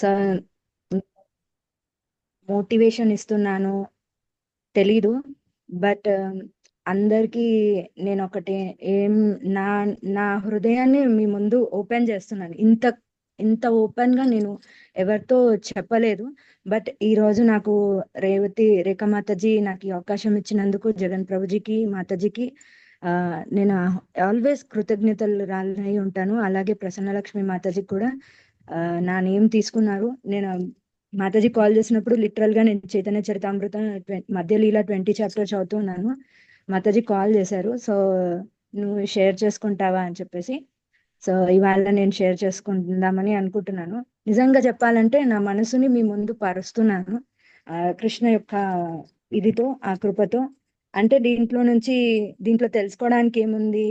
So motivation ఇస్తున్నాను తెలీదు. But అందరికీ నేను ఒకటి ఏం నా నా హృదయాన్ని మీ ముందు ఓపెన్ చేస్తున్నాను. ఇంత ఇంత ఓపెన్ గా నేను ఎవరితో చెప్పలేదు. బట్ ఈ రోజు నాకు రేఖా మాతాజీ నాకు ఈ అవకాశం ఇచ్చినందుకు జగన్ ప్రభుజీకి మాతాజీకి నేను ఆల్వేస్ కృతజ్ఞతలు రాలై ఉంటాను. అలాగే ప్రసన్నలక్ష్మి మాతాజీ కూడా నా నేమ్ తీసుకున్నారు. నేను మాతాజీ కాల్ చేసినప్పుడు లిటరల్ గా నేను చైతన్య చరితామృతం మధ్యలీల 20 చాప్టర్ చదువుతున్నాను. మాతాజీ కాల్ చేశారు. సో నువ్వు షేర్ చేసుకుంటావా అని చెప్పేసి. సో ఇవాళ నేను షేర్ చేసుకుందామని అనుకుంటున్నాను. నిజంగా చెప్పాలంటే నా మనసుని మీ ముందు పరుస్తున్నాను కృష్ణ యొక్క ఇదితో, ఆ కృపతో. అంటే దీంట్లో తెలుసుకోవడానికి ఏముంది?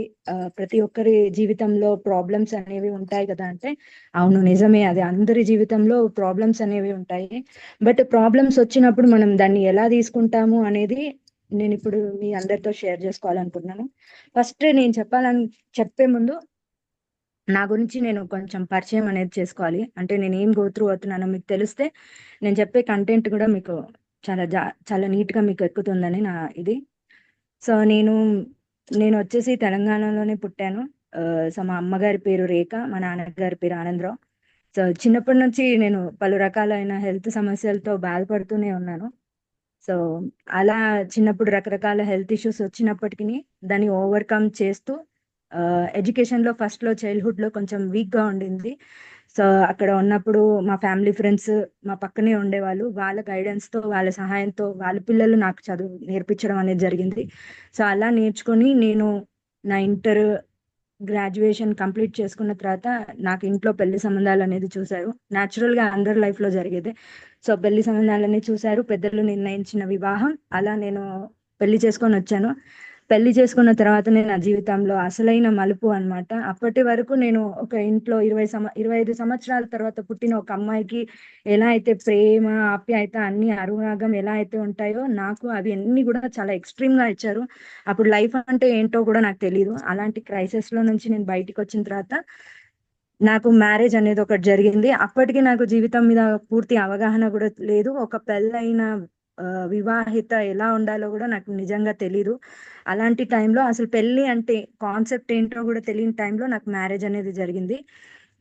ప్రతి ఒక్కరి జీవితంలో ప్రాబ్లమ్స్ అనేవి ఉంటాయి కదా. అంటే అవును, నిజమే, అది అందరి జీవితంలో ప్రాబ్లమ్స్ అనేవి ఉంటాయి. బట్ ప్రాబ్లమ్స్ వచ్చినప్పుడు మనం దాన్ని ఎలా తీసుకుంటాము అనేది నేను ఇప్పుడు మీ అందరితో షేర్ చేసుకోవాలనుకుంటున్నాను. ఫస్ట్ నేను చెప్పే ముందు నా గురించి నేను కొంచెం పరిచయం అనేది చేసుకోవాలి. అంటే నేను ఏం గోత్రూ అవుతున్నానో మీకు తెలిస్తే నేను చెప్పే కంటెంట్ కూడా మీకు చాలా నీట్ గా మీకు ఎక్కుతుందని నా ఇది. సో నేను వచ్చేసి తెలంగాణలోనే పుట్టాను. సో మా అమ్మగారి పేరు రేఖ, మా నాన్నగారి పేరు ఆనందరావు. సో చిన్నప్పటి నుంచి నేను పలు రకాలైన హెల్త్ సమస్యలతో బాధపడుతూనే ఉన్నాను. సో అలా చిన్నప్పుడు రకరకాల హెల్త్ ఇష్యూస్ వచ్చినప్పటికీ దాన్ని ఓవర్కమ్ చేస్తూ ఎడ్యుకేషన్ లో ఫస్ట్ లో చైల్డ్హుడ్ లో కొంచెం వీక్ గా ఉండింది. సో అక్కడ ఉన్నప్పుడు మా ఫ్యామిలీ ఫ్రెండ్స్ మా పక్కనే ఉండేవాళ్ళు. వాళ్ళ గైడెన్స్ తో, వాళ్ళ సహాయంతో వాళ్ళ పిల్లలు నాకు చదువు నేర్పించడం అనేది జరిగింది. సో అలా నేర్చుకొని నేను నా ఇంటర్ గ్రాడ్యుయేషన్ కంప్లీట్ చేసుకున్న తర్వాత నాకు ఇంట్లో పెళ్లి సంబంధాలు అనేది చూశారు. న్యాచురల్ గా అందరి లైఫ్ లో జరిగేదే. సో పెళ్లి సంబంధాలన్నీ చూశారు, పెద్దలు నిర్ణయించిన వివాహం. అలా నేను పెళ్లి చేసుకొని వచ్చాను. పెళ్లి చేసుకున్న తర్వాతనే నా జీవితంలో అసలైన మలుపు అన్నమాట. అప్పటి వరకు నేను ఒక ఇంట్లో 25 సంవత్సరాల తర్వాత పుట్టిన ఒక అమ్మాయికి ఎలా అయితే ప్రేమ, ఆప్యాయత అన్ని అనురాగం ఎలా అయితే ఉంటాయో, నాకు అవి అన్ని కూడా చాలా ఎక్స్ట్రీమ్ గా ఇచ్చారు. అప్పుడు లైఫ్ అంటే ఏంటో కూడా నాకు తెలియదు. అలాంటి క్రైసిస్ లో నుంచి నేను బయటికి వచ్చిన తర్వాత నాకు మ్యారేజ్ అనేది ఒకటి జరిగింది. అప్పటికి నాకు జీవితం మీద పూర్తి అవగాహన కూడా లేదు. ఒక పెళ్ళైన వివాహిత ఎలా ఉండాలో కూడా నాకు నిజంగా తెలీదు. అలాంటి టైంలో అసలు పెళ్లి అంటే కాన్సెప్ట్ ఏంటో కూడా తెలియని టైంలో నాకు మ్యారేజ్ అనేది జరిగింది.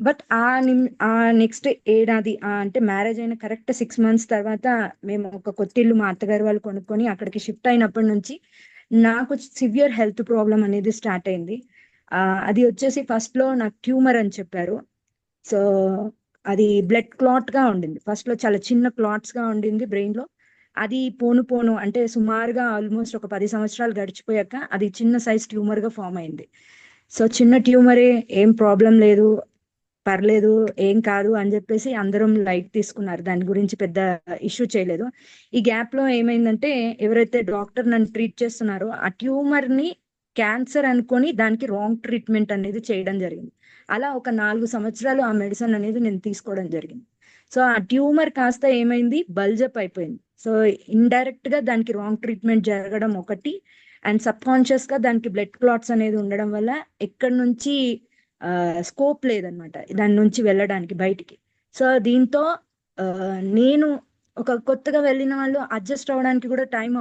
బట్ ఆ నెక్స్ట్ ఏడాది అంటే మ్యారేజ్ అయిన కరెక్ట్ 6 మంత్స్ తర్వాత మేము ఒక కొత్త ఇల్లు మా అత్తగారు వాళ్ళు కొనుక్కొని అక్కడికి షిఫ్ట్ అయినప్పటి నుంచి నాకు సివియర్ హెల్త్ ప్రాబ్లం అనేది స్టార్ట్ అయింది. ఆ అది వచ్చేసి ఫస్ట్ లో నాకు ట్యూమర్ అని చెప్పారు. సో అది బ్లడ్ క్లాట్ గా ఉండింది. ఫస్ట్ లో చాలా చిన్న క్లాట్స్ గా ఉండింది బ్రెయిన్ లో. అది పోను పోను అంటే సుమారుగా ఆల్మోస్ట్ ఒక 10 సంవత్సరాలు గడిచిపోయాక అది చిన్న సైజ్ ట్యూమర్ గా ఫామ్ అయింది. సో చిన్న ట్యూమరే, ఏం ప్రాబ్లం లేదు, పర్లేదు, ఏం కాదు అని చెప్పేసి అందరం లైట్ తీసుకున్నారు. దాని గురించి పెద్ద ఇష్యూ చేయలేదు. ఈ గ్యాప్ లో ఏమైందంటే ఎవరైతే డాక్టర్ నన్ను ట్రీట్ చేస్తున్నారో ఆ ట్యూమర్ ని క్యాన్సర్ అనుకొని దానికి రాంగ్ ట్రీట్మెంట్ అనేది చేయడం జరిగింది. అలా ఒక 4 సంవత్సరాలు ఆ మెడిసిన్ అనేది నేను తీసుకోవడం జరిగింది. సో ఆ ట్యూమర్ కాస్త ఏమైంది, బల్జప్ అయిపోయింది. సో ఇండైరెక్ట్ గా దానికి రాంగ్ ట్రీట్మెంట్ జరగడం ఒకటి, అండ్ సబ్ కాన్షియస్ గా దానికి బ్లడ్ క్లాట్స్ అనేది ఉండడం వల్ల ఎక్కడి నుంచి స్కోప్ లేదనమాట దాని నుంచి వెళ్ళడానికి బయటికి. సో దీంతో ఆ, నేను ఒక కొత్తగా వెళ్ళిన వాళ్ళు అడ్జస్ట్ అవ్వడానికి కూడా టైం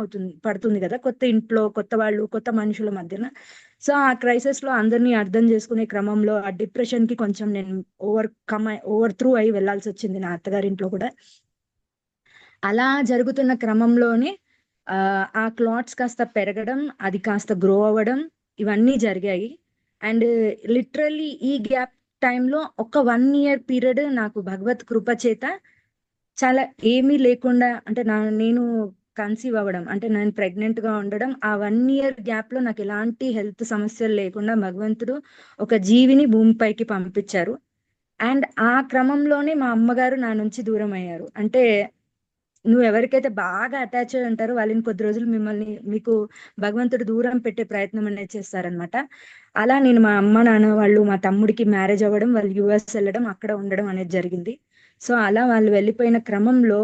పడుతుంది కదా, కొత్త ఇంట్లో కొత్త వాళ్ళు కొత్త మనుషుల మధ్యన. సో ఆ క్రైసిస్ లో అందరినీ అర్థం చేసుకునే క్రమంలో ఆ డిప్రెషన్ కి కొంచెం నేను ఓవర్ త్రూ అయి వెళ్ళాల్సి వచ్చింది నా అత్తగారింట్లో కూడా. అలా జరుగుతున్న క్రమంలోనే ఆ ఆ క్లాట్స్ కాస్త పెరగడం, అది కాస్త గ్రో అవ్వడం, ఇవన్నీ జరిగాయి. అండ్ లిటరల్లీ ఈ గ్యాప్ టైంలో ఒక 1 ఇయర్ పీరియడ్ నాకు భగవత్ కృప చేత చాలా ఏమీ లేకుండా, అంటే నేను కన్సీవ్ అవ్వడం, అంటే నేను ప్రెగ్నెంట్ గా ఉండడం, ఆ 1 ఇయర్ గ్యాప్ లో నాకు ఎలాంటి హెల్త్ సమస్యలు లేకుండా భగవంతుడు ఒక జీవిని భూమిపైకి పంపించారు. అండ్ ఆ క్రమంలోనే మా అమ్మగారు నా నుంచి దూరం అయ్యారు. అంటే నువ్వు ఎవరికైతే బాగా అటాచ్ అయి ఉంటారో వాళ్ళని కొద్ది రోజులు మీకు భగవంతుడు దూరం పెట్టే ప్రయత్నం అనేది చేస్తారనమాట. అలా నేను మా అమ్మ నాన్న వాళ్ళు మా తమ్ముడికి మ్యారేజ్ అవ్వడం, వాళ్ళు యుఎస్ వెళ్ళడం, అక్కడ ఉండడం అనేది జరిగింది. సో అలా వాళ్ళు వెళ్ళిపోయిన క్రమంలో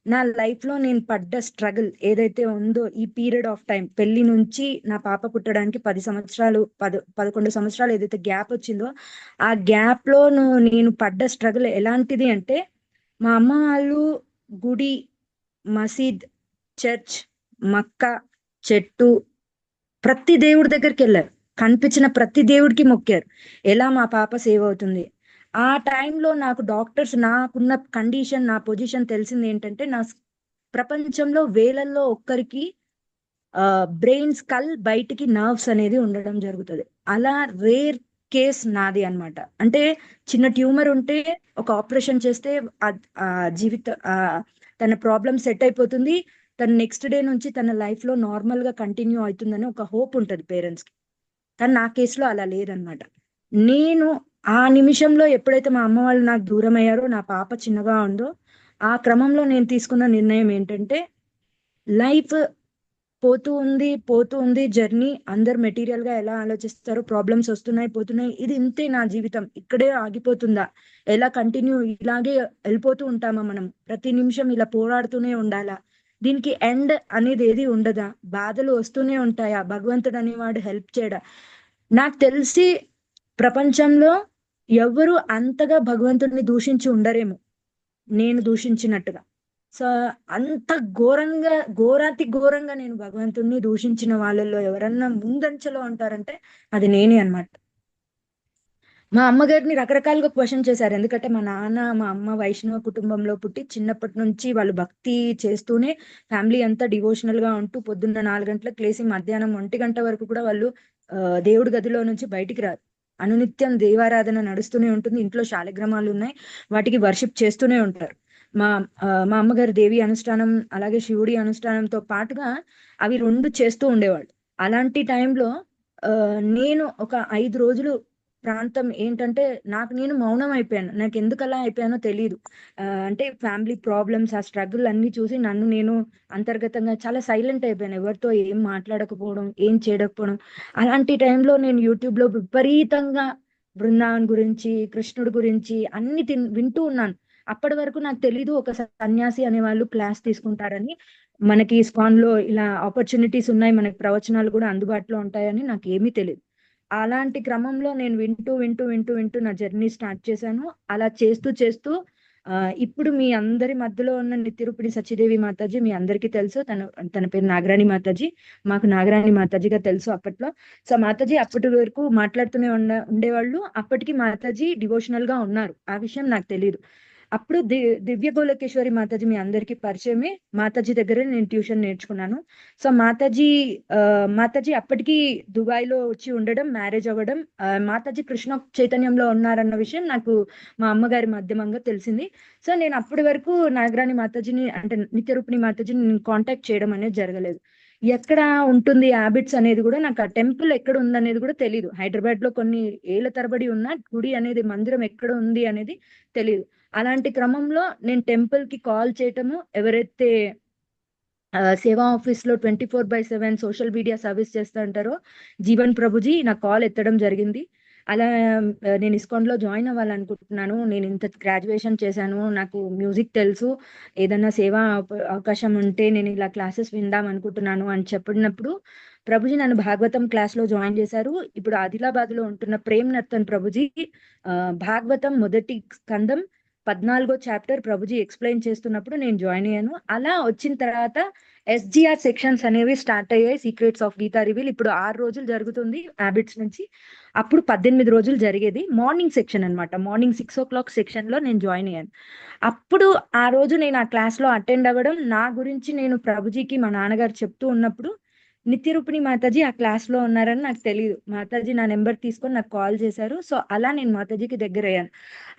నా లైఫ్ లో నేను పడ్డ స్ట్రగుల్ ఏదైతే ఉందో, ఈ పీరియడ్ ఆఫ్ టైం పెళ్లి నుంచి నా పాప పుట్టడానికి 10 సంవత్సరాలు 11 సంవత్సరాలు ఏదైతే గ్యాప్ వచ్చిందో, ఆ గ్యాప్ లో నేను పడ్డ స్ట్రగుల్ ఎలాంటిది అంటే మా అమ్మ వాళ్ళు గుడి, మసీద్, చర్చ్, మక్కా, చెట్టు, ప్రతి దేవుడి దగ్గరికి వెళ్ళారు. కనిపించిన ప్రతి దేవుడికి మొక్కారు. ఎలా మా పాప సేవ్ అవుతుంది. ఆ టైంలో నాకు డాక్టర్స్, నాకున్న కండిషన్, నా పొజిషన్ తెలిసింది ఏంటంటే, ప్రపంచంలో వేలల్లో ఒక్కరికి బ్రెయిన్ స్కల్ బయటికి నర్వ్స్ అనేది ఉండడం జరుగుతుంది. అలా రేర్ కేస్ నాది అన్నమాట. అంటే చిన్న ట్యూమర్ ఉంటే ఒక ఆపరేషన్ చేస్తే ఆ జీవిత తన ప్రాబ్లం సెట్ అయిపోతుంది. తన నెక్స్ట్ డే నుంచి తన లైఫ్ లో నార్మల్ గా కంటిన్యూ అవుతుందని ఒక హోప్ ఉంటుంది పేరెంట్స్ కి. కానీ నా కేసులో అలా లేదనమాట. నేను ఆ నిమిషంలో ఎప్పుడైతే మా అమ్మ వాళ్ళు నాకు దూరం అయ్యారో, నా పాప చిన్నగా ఉందో, ఆ క్రమంలో నేను తీసుకున్న నిర్ణయం ఏంటంటే, లైఫ్ పోతూ ఉంది జర్నీ. అందరు మెటీరియల్ గా ఎలా ఆలోచిస్తారో, ప్రాబ్లమ్స్ వస్తున్నాయి పోతున్నాయి, ఇది ఇంతే నా జీవితం, ఇక్కడే ఆగిపోతుందా, ఎలా కంటిన్యూ ఇలాగే వెళ్ళిపోతూ ఉంటామా మనం, ప్రతి నిమిషం ఇలా పోరాడుతూనే ఉండాలా, దీనికి ఎండ్ అనేది ఏది ఉండదా, బాధలు వస్తూనే ఉంటాయా, భగవంతుడు అనేవాడు హెల్ప్ చేయడా. నాకు తెలిసి ప్రపంచంలో ఎవరు అంతగా భగవంతుడిని దూషించి ఉండరేమో నేను దూషించినట్టుగా. సో అంత ఘోరాతి ఘోరంగా నేను భగవంతుణ్ణి దూషించిన వాళ్ళల్లో ఎవరన్నా ముందంచెలో ఉంటారంటే అది నేనే అన్నమాట. మా అమ్మగారిని రకరకాలుగా క్వశ్చన్ చేశారు. ఎందుకంటే మా నాన్న, మా అమ్మ వైష్ణవ కుటుంబంలో పుట్టి చిన్నప్పటి నుంచి వాళ్ళు భక్తి చేస్తూనే ఫ్యామిలీ అంతా డివోషనల్ గా ఉంటూ పొద్దున్న 4 గంటలకు లేసి మధ్యాహ్నం 1 గంట వరకు కూడా వాళ్ళు దేవుడి గదిలో నుంచి బయటికి రారు. అనునిత్యం దేవారాధన నడుస్తూనే ఉంటుంది. ఇంట్లో శాలిగ్రామాలు ఉన్నాయి, వాటికి వర్షిప్ చేస్తూనే ఉంటారు. మా మా అమ్మగారు దేవి అనుష్ఠానం అలాగే శివుడి అనుష్ఠానంతో పాటుగా అవి రెండు చేస్తూ ఉండేవాళ్ళు. అలాంటి టైంలో నేను ఒక 5 రోజులు ప్రాంతం ఏంటంటే, నాకు నేను మౌనం అయిపోయాను. నాకు ఎందుకు అలా అయిపోయానో తెలియదు. అంటే ఫ్యామిలీ ప్రాబ్లమ్స్, ఆ స్ట్రగుల్ అన్ని చూసి నన్ను నేను అంతర్గతంగా చాలా సైలెంట్ అయిపోయాను. ఎవరితో ఏం మాట్లాడకపోవడం, ఏం చేయకపోవడం. అలాంటి టైంలో నేను యూట్యూబ్ లో విపరీతంగా బృందావన్ గురించి, కృష్ణుడి గురించి అన్ని వింటూ ఉన్నాను. అప్పటి వరకు నాకు తెలీదు ఒక సన్యాసి అనే వాళ్ళు క్లాస్ తీసుకుంటారని, మనకి ఇస్కాన్ లో ఇలా ఆపర్చునిటీస్ ఉన్నాయి, మనకి ప్రవచనాలు కూడా అందుబాటులో ఉంటాయని నాకు ఏమీ తెలియదు. అలాంటి క్రమంలో నేను వింటూ నా జర్నీ స్టార్ట్ చేశాను. అలా చేస్తూ చేస్తూ ఇప్పుడు మీ అందరి మధ్యలో ఉన్న నిత్యరూపిణి సత్యదేవి మాతాజీ మీ అందరికీ తెలుసు. తన పేరు నాగరాణి మాతాజీ. మాకు నాగరాణి మాతాజీగా తెలుసు అప్పట్లో. సో మాతాజీ అప్పటి వరకు మాట్లాడుతూనే ఉండేవాళ్ళు. అప్పటికి మాతాజీ డివోషనల్ గా ఉన్నారు, ఆ విషయం నాకు తెలియదు. అప్పుడు దివ్య గోలకేశ్వరి మాతాజీ మీ అందరికీ పరిచయమే. మాతాజీ దగ్గరే నేను ట్యూషన్ నేర్చుకున్నాను. సో మాతాజీ అప్పటికి దుబాయ్ లో వచ్చి ఉండడం, మ్యారేజ్ అవ్వడం, మాతాజీ కృష్ణ చైతన్యంలో ఉన్నారన్న విషయం నాకు మా అమ్మగారి మాధ్యమంగా తెలిసింది. సో నేను అప్పటి వరకు నాగరాణి మాతాజీని, అంటే నిత్యరూపిణి మాతాజీని నేను కాంటాక్ట్ చేయడం అనేది జరగలేదు. ఎక్కడ ఉంటుంది హ్యాబిట్స్ అనేది కూడా నాకు, ఆ టెంపుల్ ఎక్కడ ఉంది అనేది కూడా తెలియదు. హైదరాబాద్ లో కొన్ని ఏళ్ల తరబడి ఉన్న గుడి అనేది, మందిరం ఎక్కడ ఉంది అనేది తెలియదు. అలాంటి క్రమంలో నేను టెంపుల్ కి కాల్ చేయటము, ఎవరైతే సేవా ఆఫీస్ లో 24/7 సోషల్ మీడియా సర్వీస్ చేస్తూ ఉంటారో జీవన్ ప్రభుజీ నాకు కాల్ ఎత్తడం జరిగింది. అలా నేను ఇస్కాన్ లో జాయిన్ అవ్వాలనుకుంటున్నాను, నేను ఇంత గ్రాడ్యుయేషన్ చేశాను, నాకు మ్యూజిక్ తెలుసు, ఏదన్నా సేవా అవకాశం ఉంటే నేను ఇలా క్లాసెస్ విందాం అనుకుంటున్నాను అని చెప్పినప్పుడు ప్రభుజీ నన్ను భాగవతం క్లాస్ లో జాయిన్ చేశారు. ఇప్పుడు ఆదిలాబాద్ లో ఉంటున్న ప్రేమ్ నర్తన్ ప్రభుజీ భాగవతం మొదటి స్కందం 14వ చాప్టర్ ప్రభుజీ ఎక్స్ప్లెయిన్ చేస్తున్నప్పుడు నేను జాయిన్ అయ్యాను. అలా వచ్చిన తర్వాత SGR సెక్షన్స్ అనేవి స్టార్ట్ అయ్యాయి. సీక్రెట్స్ ఆఫ్ గీతా రివీల్ ఇప్పుడు 6 రోజులు జరుగుతుంది హ్యాబిట్స్ నుంచి. అప్పుడు 18 రోజులు జరిగేది. మార్నింగ్ సెక్షన్ అన్నమాట. మార్నింగ్ 6 o'clock సెక్షన్ లో నేను జాయిన్ అయ్యాను. అప్పుడు ఆ రోజు నేను ఆ క్లాస్ లో అటెండ్ అవ్వడం, నా గురించి నేను ప్రభుజీకి మా నాన్నగారు చెప్తూ ఉన్నప్పుడు నిత్యరూపిణి మాతాజీ ఆ క్లాస్ లో ఉన్నారని నాకు తెలియదు. మాతాజీ నా నెంబర్ తీసుకొని నాకు కాల్ చేశారు. సో అలా నేను మాతాజీకి దగ్గర అయ్యాను.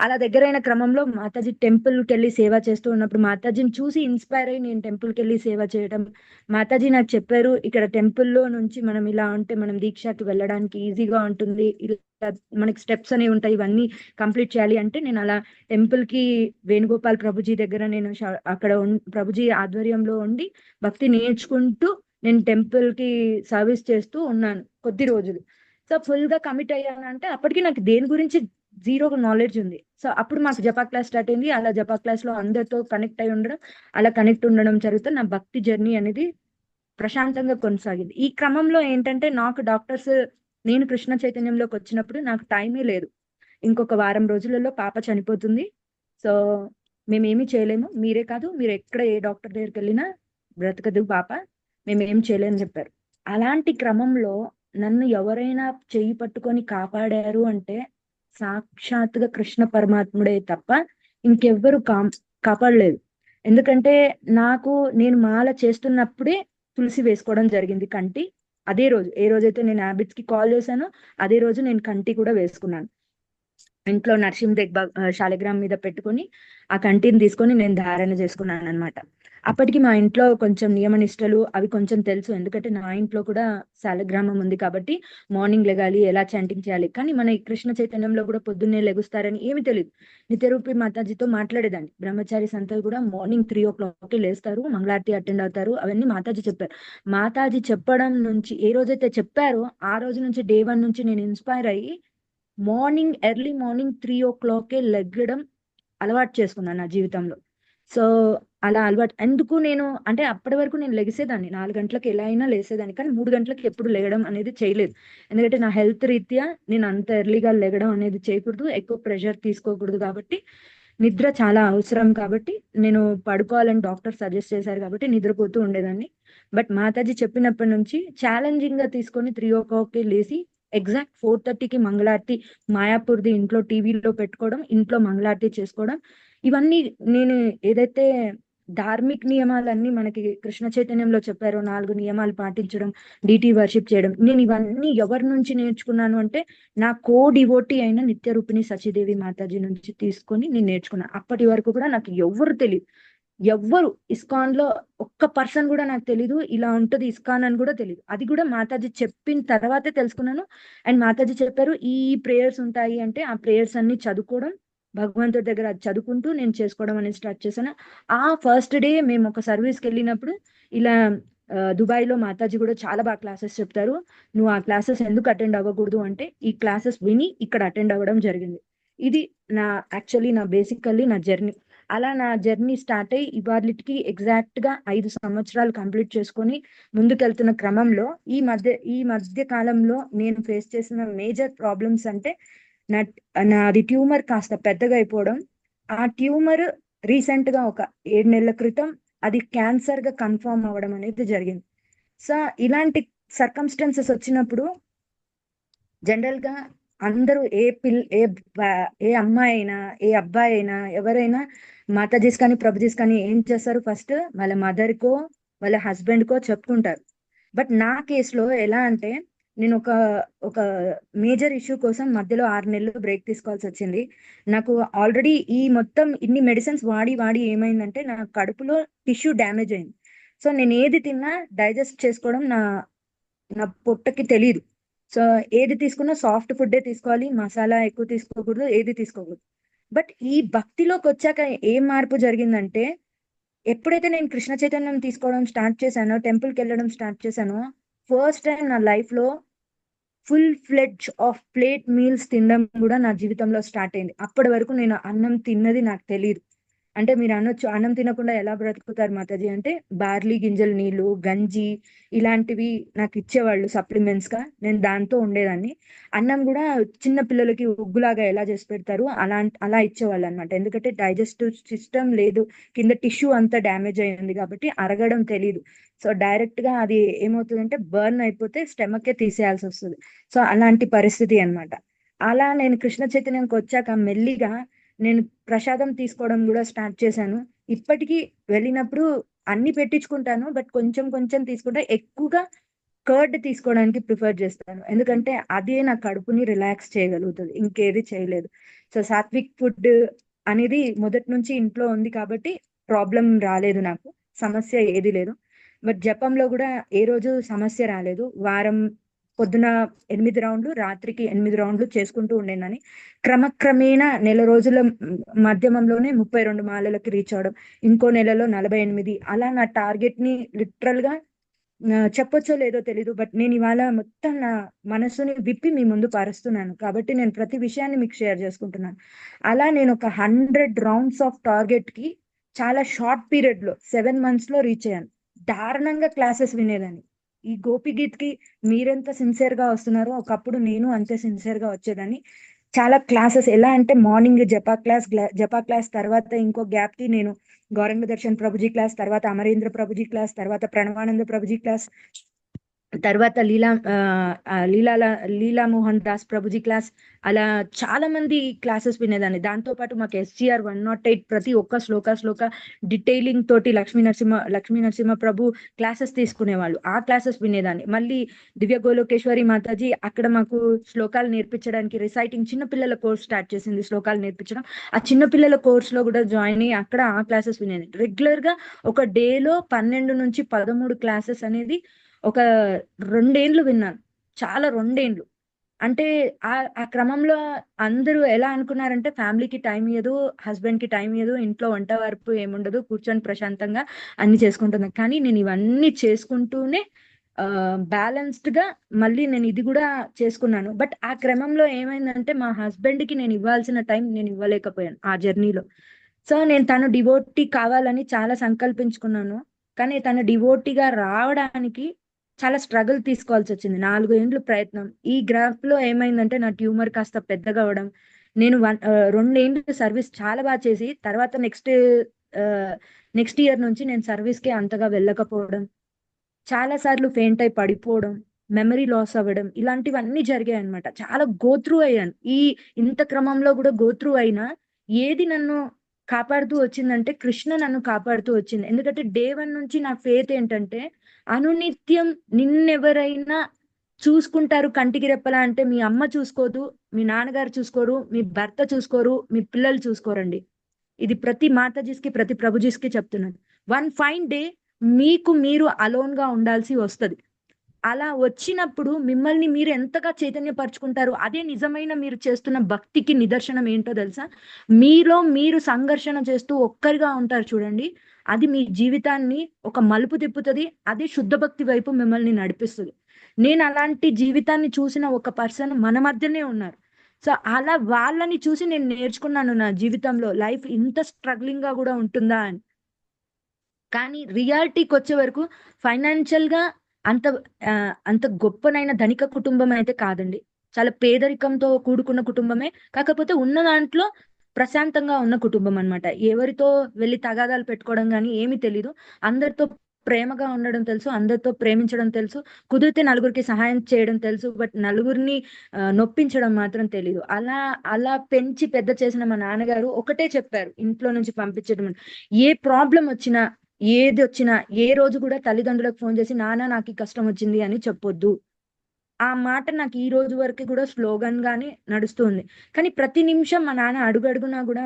అలా దగ్గరైన క్రమంలో మాతాజీ టెంపుల్కి వెళ్ళి సేవ చేస్తూ ఉన్నప్పుడు మాతాజీని చూసి ఇన్స్పైర్ అయ్యి నేను టెంపుల్కి వెళ్ళి సేవ చేయడం. మాతాజీ నాకు చెప్పారు, ఇక్కడ టెంపుల్లో నుంచి మనం ఇలా ఉంటే మనం దీక్షకి వెళ్ళడానికి ఈజీగా ఉంటుంది, ఇలా మనకి స్టెప్స్ అనేవి ఉంటాయి, ఇవన్నీ కంప్లీట్ చేయాలి అంటే నేను అలా టెంపుల్ కి వేణుగోపాల్ ప్రభుజీ దగ్గర నేను అక్కడ ప్రభుజీ ఆధ్వర్యంలో ఉండి భక్తి నేర్చుకుంటూ నేను టెంపుల్ కి సర్వీస్ చేస్తూ ఉన్నాను కొద్ది రోజులు. సో ఫుల్ గా కమిట్ అయ్యానంటే అప్పటికి నాకు దేని గురించి జీరో నాలెడ్జ్ ఉంది. సో అప్పుడు మాకు జపా క్లాస్ స్టార్ట్ అయింది. అలా జపా క్లాస్ లో అందరితో కనెక్ట్ అయి ఉండడం, అలా కనెక్ట్ ఉండడం జరుగుతూ నా భక్తి జర్నీ అనేది ప్రశాంతంగా కొనసాగింది. ఈ క్రమంలో ఏంటంటే నాకు డాక్టర్స్, నేను కృష్ణ చైతన్యంలోకి వచ్చినప్పుడు నాకు టైమే లేదు, ఇంకొక వారం రోజులలో పాప చనిపోతుంది. సో మేమేమి చేయలేము, మీరే కాదు మీరు ఎక్కడ ఏ డాక్టర్ దగ్గరికి వెళ్ళినా బ్రతకదు పాప, మేమేం చేయలేమని చెప్పారు. అలాంటి క్రమంలో నన్ను ఎవరైనా చెయ్యి పట్టుకొని కాపాడారు అంటే సాక్షాత్తుగా కృష్ణ పరమాత్ముడే తప్ప ఇంకెవ్వరు కాపాడలేదు. ఎందుకంటే నాకు నేను మాల చేస్తున్నప్పుడే తులసి వేసుకోవడం జరిగింది కంటి. అదే రోజు ఏ రోజైతే నేను హ్యాబిట్స్ కి కాల్ చేశానో అదే రోజు నేను కంటి కూడా వేసుకున్నాను. ఇంట్లో నరసింహ శాలిగ్రామ్ మీద పెట్టుకొని ఆ కంటిని తీసుకొని నేను ధారణ చేసుకున్నాను అనమాట. అప్పటికి మా ఇంట్లో కొంచెం నియమ నిష్టలు అవి కొంచెం తెలుసు, ఎందుకంటే నా ఇంట్లో కూడా శాలిగ్రామం ఉంది కాబట్టి మార్నింగ్ లెగాలి, ఎలా చాంటింగ్ చేయాలి. కానీ మన ఈ కృష్ణ చైతన్యంలో కూడా పొద్దున్నే లెగుస్తారని ఏమి తెలియదు. నిత్యరూపి మాతాజీతో మాట్లాడేదాన్ని. బ్రహ్మచారి సంతలు కూడా మార్నింగ్ 3 o'clock లేస్తారు, మంగళారతి అటెండ్ అవుతారు, అవన్నీ మాతాజీ చెప్పారు. మాతాజీ చెప్పడం నుంచి ఏ రోజైతే చెప్పారో ఆ రోజు నుంచి డే 1 నుంచి నేను ఇన్స్పైర్ అయ్యి ఎర్లీ మార్నింగ్ 3 o'clock లెగ్గడం అలవాటు చేసుకున్నాను నా జీవితంలో. సో అలా అలవాటు ఎందుకు నేను అంటే అప్పటి వరకు నేను లెగిసేదాన్ని 4 గంటలకు ఎలా అయినా లేసేదాన్ని, కానీ 3 గంటలకు ఎప్పుడు లెగడం అనేది చేయలేదు. ఎందుకంటే నా హెల్త్ రీత్యా నేను అంత ఎర్లీగా లెగడం అనేది చేయకూడదు, ఎక్కువ ప్రెషర్ తీసుకోకూడదు. కాబట్టి నిద్ర చాలా అవసరం కాబట్టి నేను పడుకోవాలని డాక్టర్ సజెస్ట్ చేశారు కాబట్టి నిద్రపోతూ ఉండేదాన్ని. బట్ మాతాజీ చెప్పినప్పటి నుంచి ఛాలెంజింగ్ గా తీసుకొని 3 o'clock లేసి ఎగ్జాక్ట్ 4:30కి మంగళారతి మాయాపూర్ది ఇంట్లో టీవీలో పెట్టుకోవడం, ఇంట్లో మంగళారతి చేసుకోవడం, ఇవన్నీ నేను ఏదైతే ధార్మిక నియమాలన్నీ మనకి కృష్ణ చైతన్యంలో చెప్పారో 4 నియమాలు పాటించడం, డిటి వర్షిప్ చేయడం, నేను ఇవన్నీ ఎవరి నుంచి నేర్చుకున్నాను అంటే నా డివోటీ అయిన నిత్య రూపిణి సచీదేవి మాతాజీ నుంచి తీసుకొని నేను నేర్చుకున్నాను. అప్పటి వరకు కూడా నాకు ఎవ్వరు తెలియదు, ఎవ్వరు ఇస్కాన్ లో ఒక్క పర్సన్ కూడా నాకు తెలీదు, ఇలా ఉంటది ఇస్కాన్ అని కూడా తెలియదు. అది కూడా మాతాజీ చెప్పిన తర్వాతే తెలుసుకున్నాను. అండ్ మాతాజీ చెప్పారు ఈ ప్రేయర్స్ ఉంటాయి అంటే ఆ ప్రేయర్స్ అన్ని చదువుకోవడం, భగవంతుడి దగ్గర చదువుకుంటూ నేను చేసుకోవడం అనేది స్టార్ట్ చేశాను. ఆ ఫస్ట్ డే మేము ఒక సర్వీస్కి వెళ్ళినప్పుడు ఇలా దుబాయ్ లో మాతాజీ కూడా చాలా బాగా క్లాసెస్ చెప్తారు, నువ్వు ఆ క్లాసెస్ ఎందుకు అటెండ్ అవ్వకూడదు అంటే ఈ క్లాసెస్ విని ఇక్కడ అటెండ్ అవ్వడం జరిగింది. ఇది నా యాక్చువల్లీ నా బేసికల్లీ నా జర్నీ. అలా నా జర్నీ స్టార్ట్ అయ్యి ఇవాళకి ఎగ్జాక్ట్ గా 5 సంవత్సరాలు కంప్లీట్ చేసుకొని ముందుకెళ్తున్న క్రమంలో ఈ మధ్య కాలంలో నేను ఫేస్ చేసిన మేజర్ ప్రాబ్లమ్స్ అంటే నా నాది ట్యూమర్ కాస్త పెద్దగా అయిపోవడం. ఆ ట్యూమర్ రీసెంట్ గా ఒక 7 నెలల క్రితం అది క్యాన్సర్ గా కన్ఫర్మ్ అవ్వడం అనేది జరిగింది. సో ఇలాంటి సర్కమ్స్టాన్సెస్ వచ్చినప్పుడు జనరల్ గా అందరూ ఏ అమ్మాయి అయినా ఏ అబ్బాయి అయినా ఎవరైనా మాతాజీస్ కానీ ప్రభుజీస్ కానీ ఏం చేస్తారు, ఫస్ట్ వాళ్ళ మదర్ కో వాళ్ళ హస్బెండ్ కో చెప్పుకుంటారు. బట్ నా కేసులో ఎలా అంటే నేను ఒక మేజర్ ఇష్యూ కోసం మధ్యలో 6 నెలలు బ్రేక్ తీసుకోవాల్సి వచ్చింది. నాకు ఆల్రెడీ ఈ మొత్తం ఇన్ని మెడిసిన్స్ వాడి వాడి ఏమైందంటే నా కడుపులో టిష్యూ డ్యామేజ్ అయింది. సో నేను ఏది తిన్నా డైజెస్ట్ చేసుకోవడం నా నా పొట్టకి తెలియదు. సో ఏది తీసుకున్నా సాఫ్ట్ ఫుడ్డే తీసుకోవాలి, మసాలా ఎక్కువ తీసుకోకూడదు, ఏది తీసుకోకూడదు. బట్ ఈ భక్తిలోకి వచ్చాక ఏం మార్పు జరిగిందంటే ఎప్పుడైతే నేను కృష్ణ చైతన్యం తీసుకోవడం స్టార్ట్ చేశానో, టెంపుల్కి వెళ్ళడం స్టార్ట్ చేశానో, ఫస్ట్ టైం నా లైఫ్ లో full fledged half plate meals తినడం కూడా నా జీవితంలో స్టార్ట్ అయింది. అప్పటి వరకు నేను అన్నం తిన్నది నాకు తెలియదు. అంటే మీరు అనొచ్చు అన్నం తినకుండా ఎలా బ్రతుకుతారు మాతాజీ అంటే, బార్లీ గింజల నీళ్లు, గంజి ఇలాంటివి నాకు ఇచ్చేవాళ్ళు సప్లిమెంట్స్ గా, నేను దాంతో ఉండేదాన్ని. అన్నం కూడా చిన్న పిల్లలకి ఉగ్గులాగా ఎలా చేసి పెడతారు అలా ఇచ్చేవాళ్ళు అనమాట. ఎందుకంటే డైజెస్టివ్ సిస్టమ్ లేదు, కింద టిష్యూ అంతా డ్యామేజ్ అయ్యింది కాబట్టి అరగడం తెలియదు. సో డైరెక్ట్ గా అది ఏమవుతుందంటే బర్న్ అయిపోతే స్టెమకే తీసేయాల్సి వస్తుంది. సో అలాంటి పరిస్థితి అన్నమాట. అలా నేను కృష్ణ చైతన్యంకి వచ్చాక మెల్లిగా నేను ప్రసాదం తీసుకోవడం కూడా స్టార్ట్ చేశాను. ఇప్పటికీ వెళ్ళినప్పుడు అన్ని పెట్టించుకుంటాను, బట్ కొంచెం కొంచెం తీసుకుంటా. ఎక్కువగా కర్డ్ తీసుకోవడానికి ప్రిఫర్ చేస్తాను, ఎందుకంటే అదే నా కడుపుని రిలాక్స్ చేయగలుగుతుంది, ఇంకేది చేయలేదు. సో సాత్విక్ ఫుడ్ అనేది మొదటి నుంచి ఇంట్లో ఉంది కాబట్టి ప్రాబ్లం రాలేదు, నాకు సమస్య ఏది లేదు. బట్ జపంలో కూడా ఏ రోజు సమస్య రాలేదు. వారం పొద్దున 8 రౌండ్లు, రాత్రికి 8 రౌండ్లు చేసుకుంటూ ఉండేనని క్రమక్రమేణా నెల రోజుల మాధ్యమంలోనే 32 మాలలకి రీచ్ అవడం, ఇంకో నెలలో 48. అలా నా టార్గెట్ ని లిటరల్ గా చెప్పొచ్చో లేదో తెలీదు, బట్ నేను ఇవాళ మొత్తం నా మనసుని విప్పి మీ ముందు పరుస్తున్నాను కాబట్టి నేను ప్రతి విషయాన్ని మీకు షేర్ చేసుకుంటున్నాను. అలా నేను ఒక 100 రౌండ్స్ ఆఫ్ టార్గెట్ కి చాలా షార్ట్ పీరియడ్ లో 7 months లో రీచ్ అయ్యాను. దారుణంగా క్లాసెస్ వినేదాన్ని. ఈ గోపి గీత్ కి మీరెంత సిన్సియర్ గా వస్తున్నారో ఒకప్పుడు నేను అంతే సిన్సియర్ గా వచ్చేదాన్ని. చాలా క్లాసెస్ ఎలా అంటే మార్నింగ్ జపా క్లాస్ తర్వాత ఇంకో గ్యాప్ కి నేను గౌరంగ దర్శన్ ప్రభుజీ క్లాస్, తర్వాత అమరేంద్ర ప్రభుజీ క్లాస్, తర్వాత ప్రణవానంద ప్రభుజీ క్లాస్, తర్వాత లీలా మోహన్ దాస్ ప్రభుజీ క్లాస్, అలా చాలా మంది క్లాసెస్ వినేదాన్ని. దాంతో పాటు మాకు SGR 108 ప్రతి ఒక్క శ్లోక డీటెయిలింగ్ తోటి లక్ష్మీ నరసింహ ప్రభు క్లాసెస్ తీసుకునేవాళ్ళు. ఆ క్లాసెస్ వినేదాన్ని. మళ్ళీ దివ్య గోలోకేశ్వరి మాతాజీ అక్కడ మాకు శ్లోకాలు నేర్పించడానికి రిసైటింగ్ చిన్నపిల్లల కోర్స్ స్టార్ట్ చేసింది, శ్లోకాలు నేర్పించడం. ఆ చిన్నపిల్లల కోర్స్ లో కూడా జాయిన్ అయ్యి అక్కడ ఆ క్లాసెస్ వినేది. రెగ్యులర్ గా ఒక డేలో 12 నుంచి 13 క్లాసెస్ అనేది ఒక 2 ఏళ్ళు విన్నాను. చాలా 2 ఏళ్ళు అంటే ఆ క్రమంలో అందరూ ఎలా అనుకున్నారంటే ఫ్యామిలీకి టైం ఇయ్యదు, హస్బెండ్ కి టైం ఇయ్యదు, ఇంట్లో వంట వరపు ఏముండదు, కూర్చొని ప్రశాంతంగా అన్ని చేసుకుంటుంది. కానీ నేను ఇవన్నీ చేసుకుంటూనే బ్యాలెన్స్డ్ గా మళ్ళీ నేను ఇది కూడా చేసుకున్నాను. బట్ ఆ క్రమంలో ఏమైందంటే మా హస్బెండ్ కి నేను ఇవ్వాల్సిన టైం నేను ఇవ్వలేకపోయాను ఆ జర్నీలో. సో నేను తను డివోటీ కావాలని చాలా సంకల్పించుకున్నాను. కానీ తను డివోటీగా రావడానికి చాలా స్ట్రగుల్ తీసుకోవాల్సి వచ్చింది. 4 ఏండ్లు ప్రయత్నం. ఈ గ్రాఫ్ లో ఏమైందంటే నా ట్యూమర్ కాస్త పెద్దగా అవడం, నేను 2 ఏండ్లు సర్వీస్ చాలా బాగా చేసి తర్వాత నెక్స్ట్ ఇయర్ నుంచి నేను సర్వీస్ కి అంతగా వెళ్ళకపోవడం, చాలా సార్లు ఫెయింట్ అయి పడిపోవడం, మెమరీ లాస్ అవ్వడం, ఇలాంటివన్నీ జరిగాయి అనమాట. చాలా గోత్రూ అయ్యాను. ఇంత క్రమంలో కూడా గోత్రూ అయినా ఏది నన్ను కాపాడుతూ వచ్చిందంటే కృష్ణ నన్ను కాపాడుతూ వచ్చింది. ఎందుకంటే డే 1 నుంచి నా ఫేత్ ఏంటంటే అనునిత్యం నిన్నెవరైనా చూసుకుంటారు కంటికి రెప్పలా అంటే మీ అమ్మ చూసుకోదు, మీ నాన్నగారు చూసుకోరు, మీ భర్త చూసుకోరు, మీ పిల్లలు చూసుకోరండి. ఇది ప్రతి మాతాజీస్కి ప్రతి ప్రభుజీస్కి చెప్తున్నాను. వన్ ఫైన్ డే మీకు మీరు అలోన్ గా ఉండాల్సి వస్తుంది. అలా వచ్చినప్పుడు మిమ్మల్ని మీరు ఎంతగా చైతన్యపరుచుకుంటారు. అదే నిజమైన మీరు చేస్తున్న భక్తికి నిదర్శనం ఏంటో తెలుసా? మీలో మీరు సంఘర్షణ చేస్తూ ఒక్కరిగా ఉంటారు చూడండి, అది మీ జీవితాన్ని ఒక మలుపు తిప్పుతుంది. అది శుద్ధ భక్తి వైపు మిమ్మల్ని నడిపిస్తుంది. నేను అలాంటి జీవితాన్ని చూసిన ఒక పర్సన్ మన మధ్యనే ఉన్నారు. సో అలా వాళ్ళని చూసి నేను నేర్చుకున్నాను నా జీవితంలో లైఫ్ ఇంత స్ట్రగ్లింగ్ గా కూడా ఉంటుందా అని. కానీ రియాలిటీకి వచ్చే వరకు ఫైనాన్షియల్ గా అంత అంత గొప్పనైన ధనిక కుటుంబం అయితే కాదండి. చాలా పేదరికంతో కూడుకున్న కుటుంబమే. కాకపోతే ఉన్న దాంట్లో ప్రశాంతంగా ఉన్న కుటుంబం అన్నమాట. ఎవరితో వెళ్ళి తగాదాలు పెట్టుకోవడం గానీ ఏమీ తెలీదు. అందరితో ప్రేమగా ఉండడం తెలుసు. అందరితో ప్రేమించడం తెలుసు. కుదిరితే నలుగురికి సహాయం చేయడం తెలుసు. బట్ నలుగురిని నొప్పించడం మాత్రం తెలీదు. అలా పెంచి పెద్ద చేసిన మా నాన్నగారు ఒకటే చెప్పారు ఇంట్లో నుంచి పంపించడం. ఏ ప్రాబ్లం వచ్చినా, ఏది వచ్చినా, ఏ రోజు కూడా తల్లిదండ్రులకు ఫోన్ చేసి నాన్న నాకు ఈ కష్టం వచ్చింది అని చెప్పొద్దు. ఆ మాట నాకు ఈ రోజు వరకు కూడా స్లోగన్ గానే నడుస్తుంది. కానీ ప్రతి నిమిషం మా నాన్న అడుగడుగునా కూడా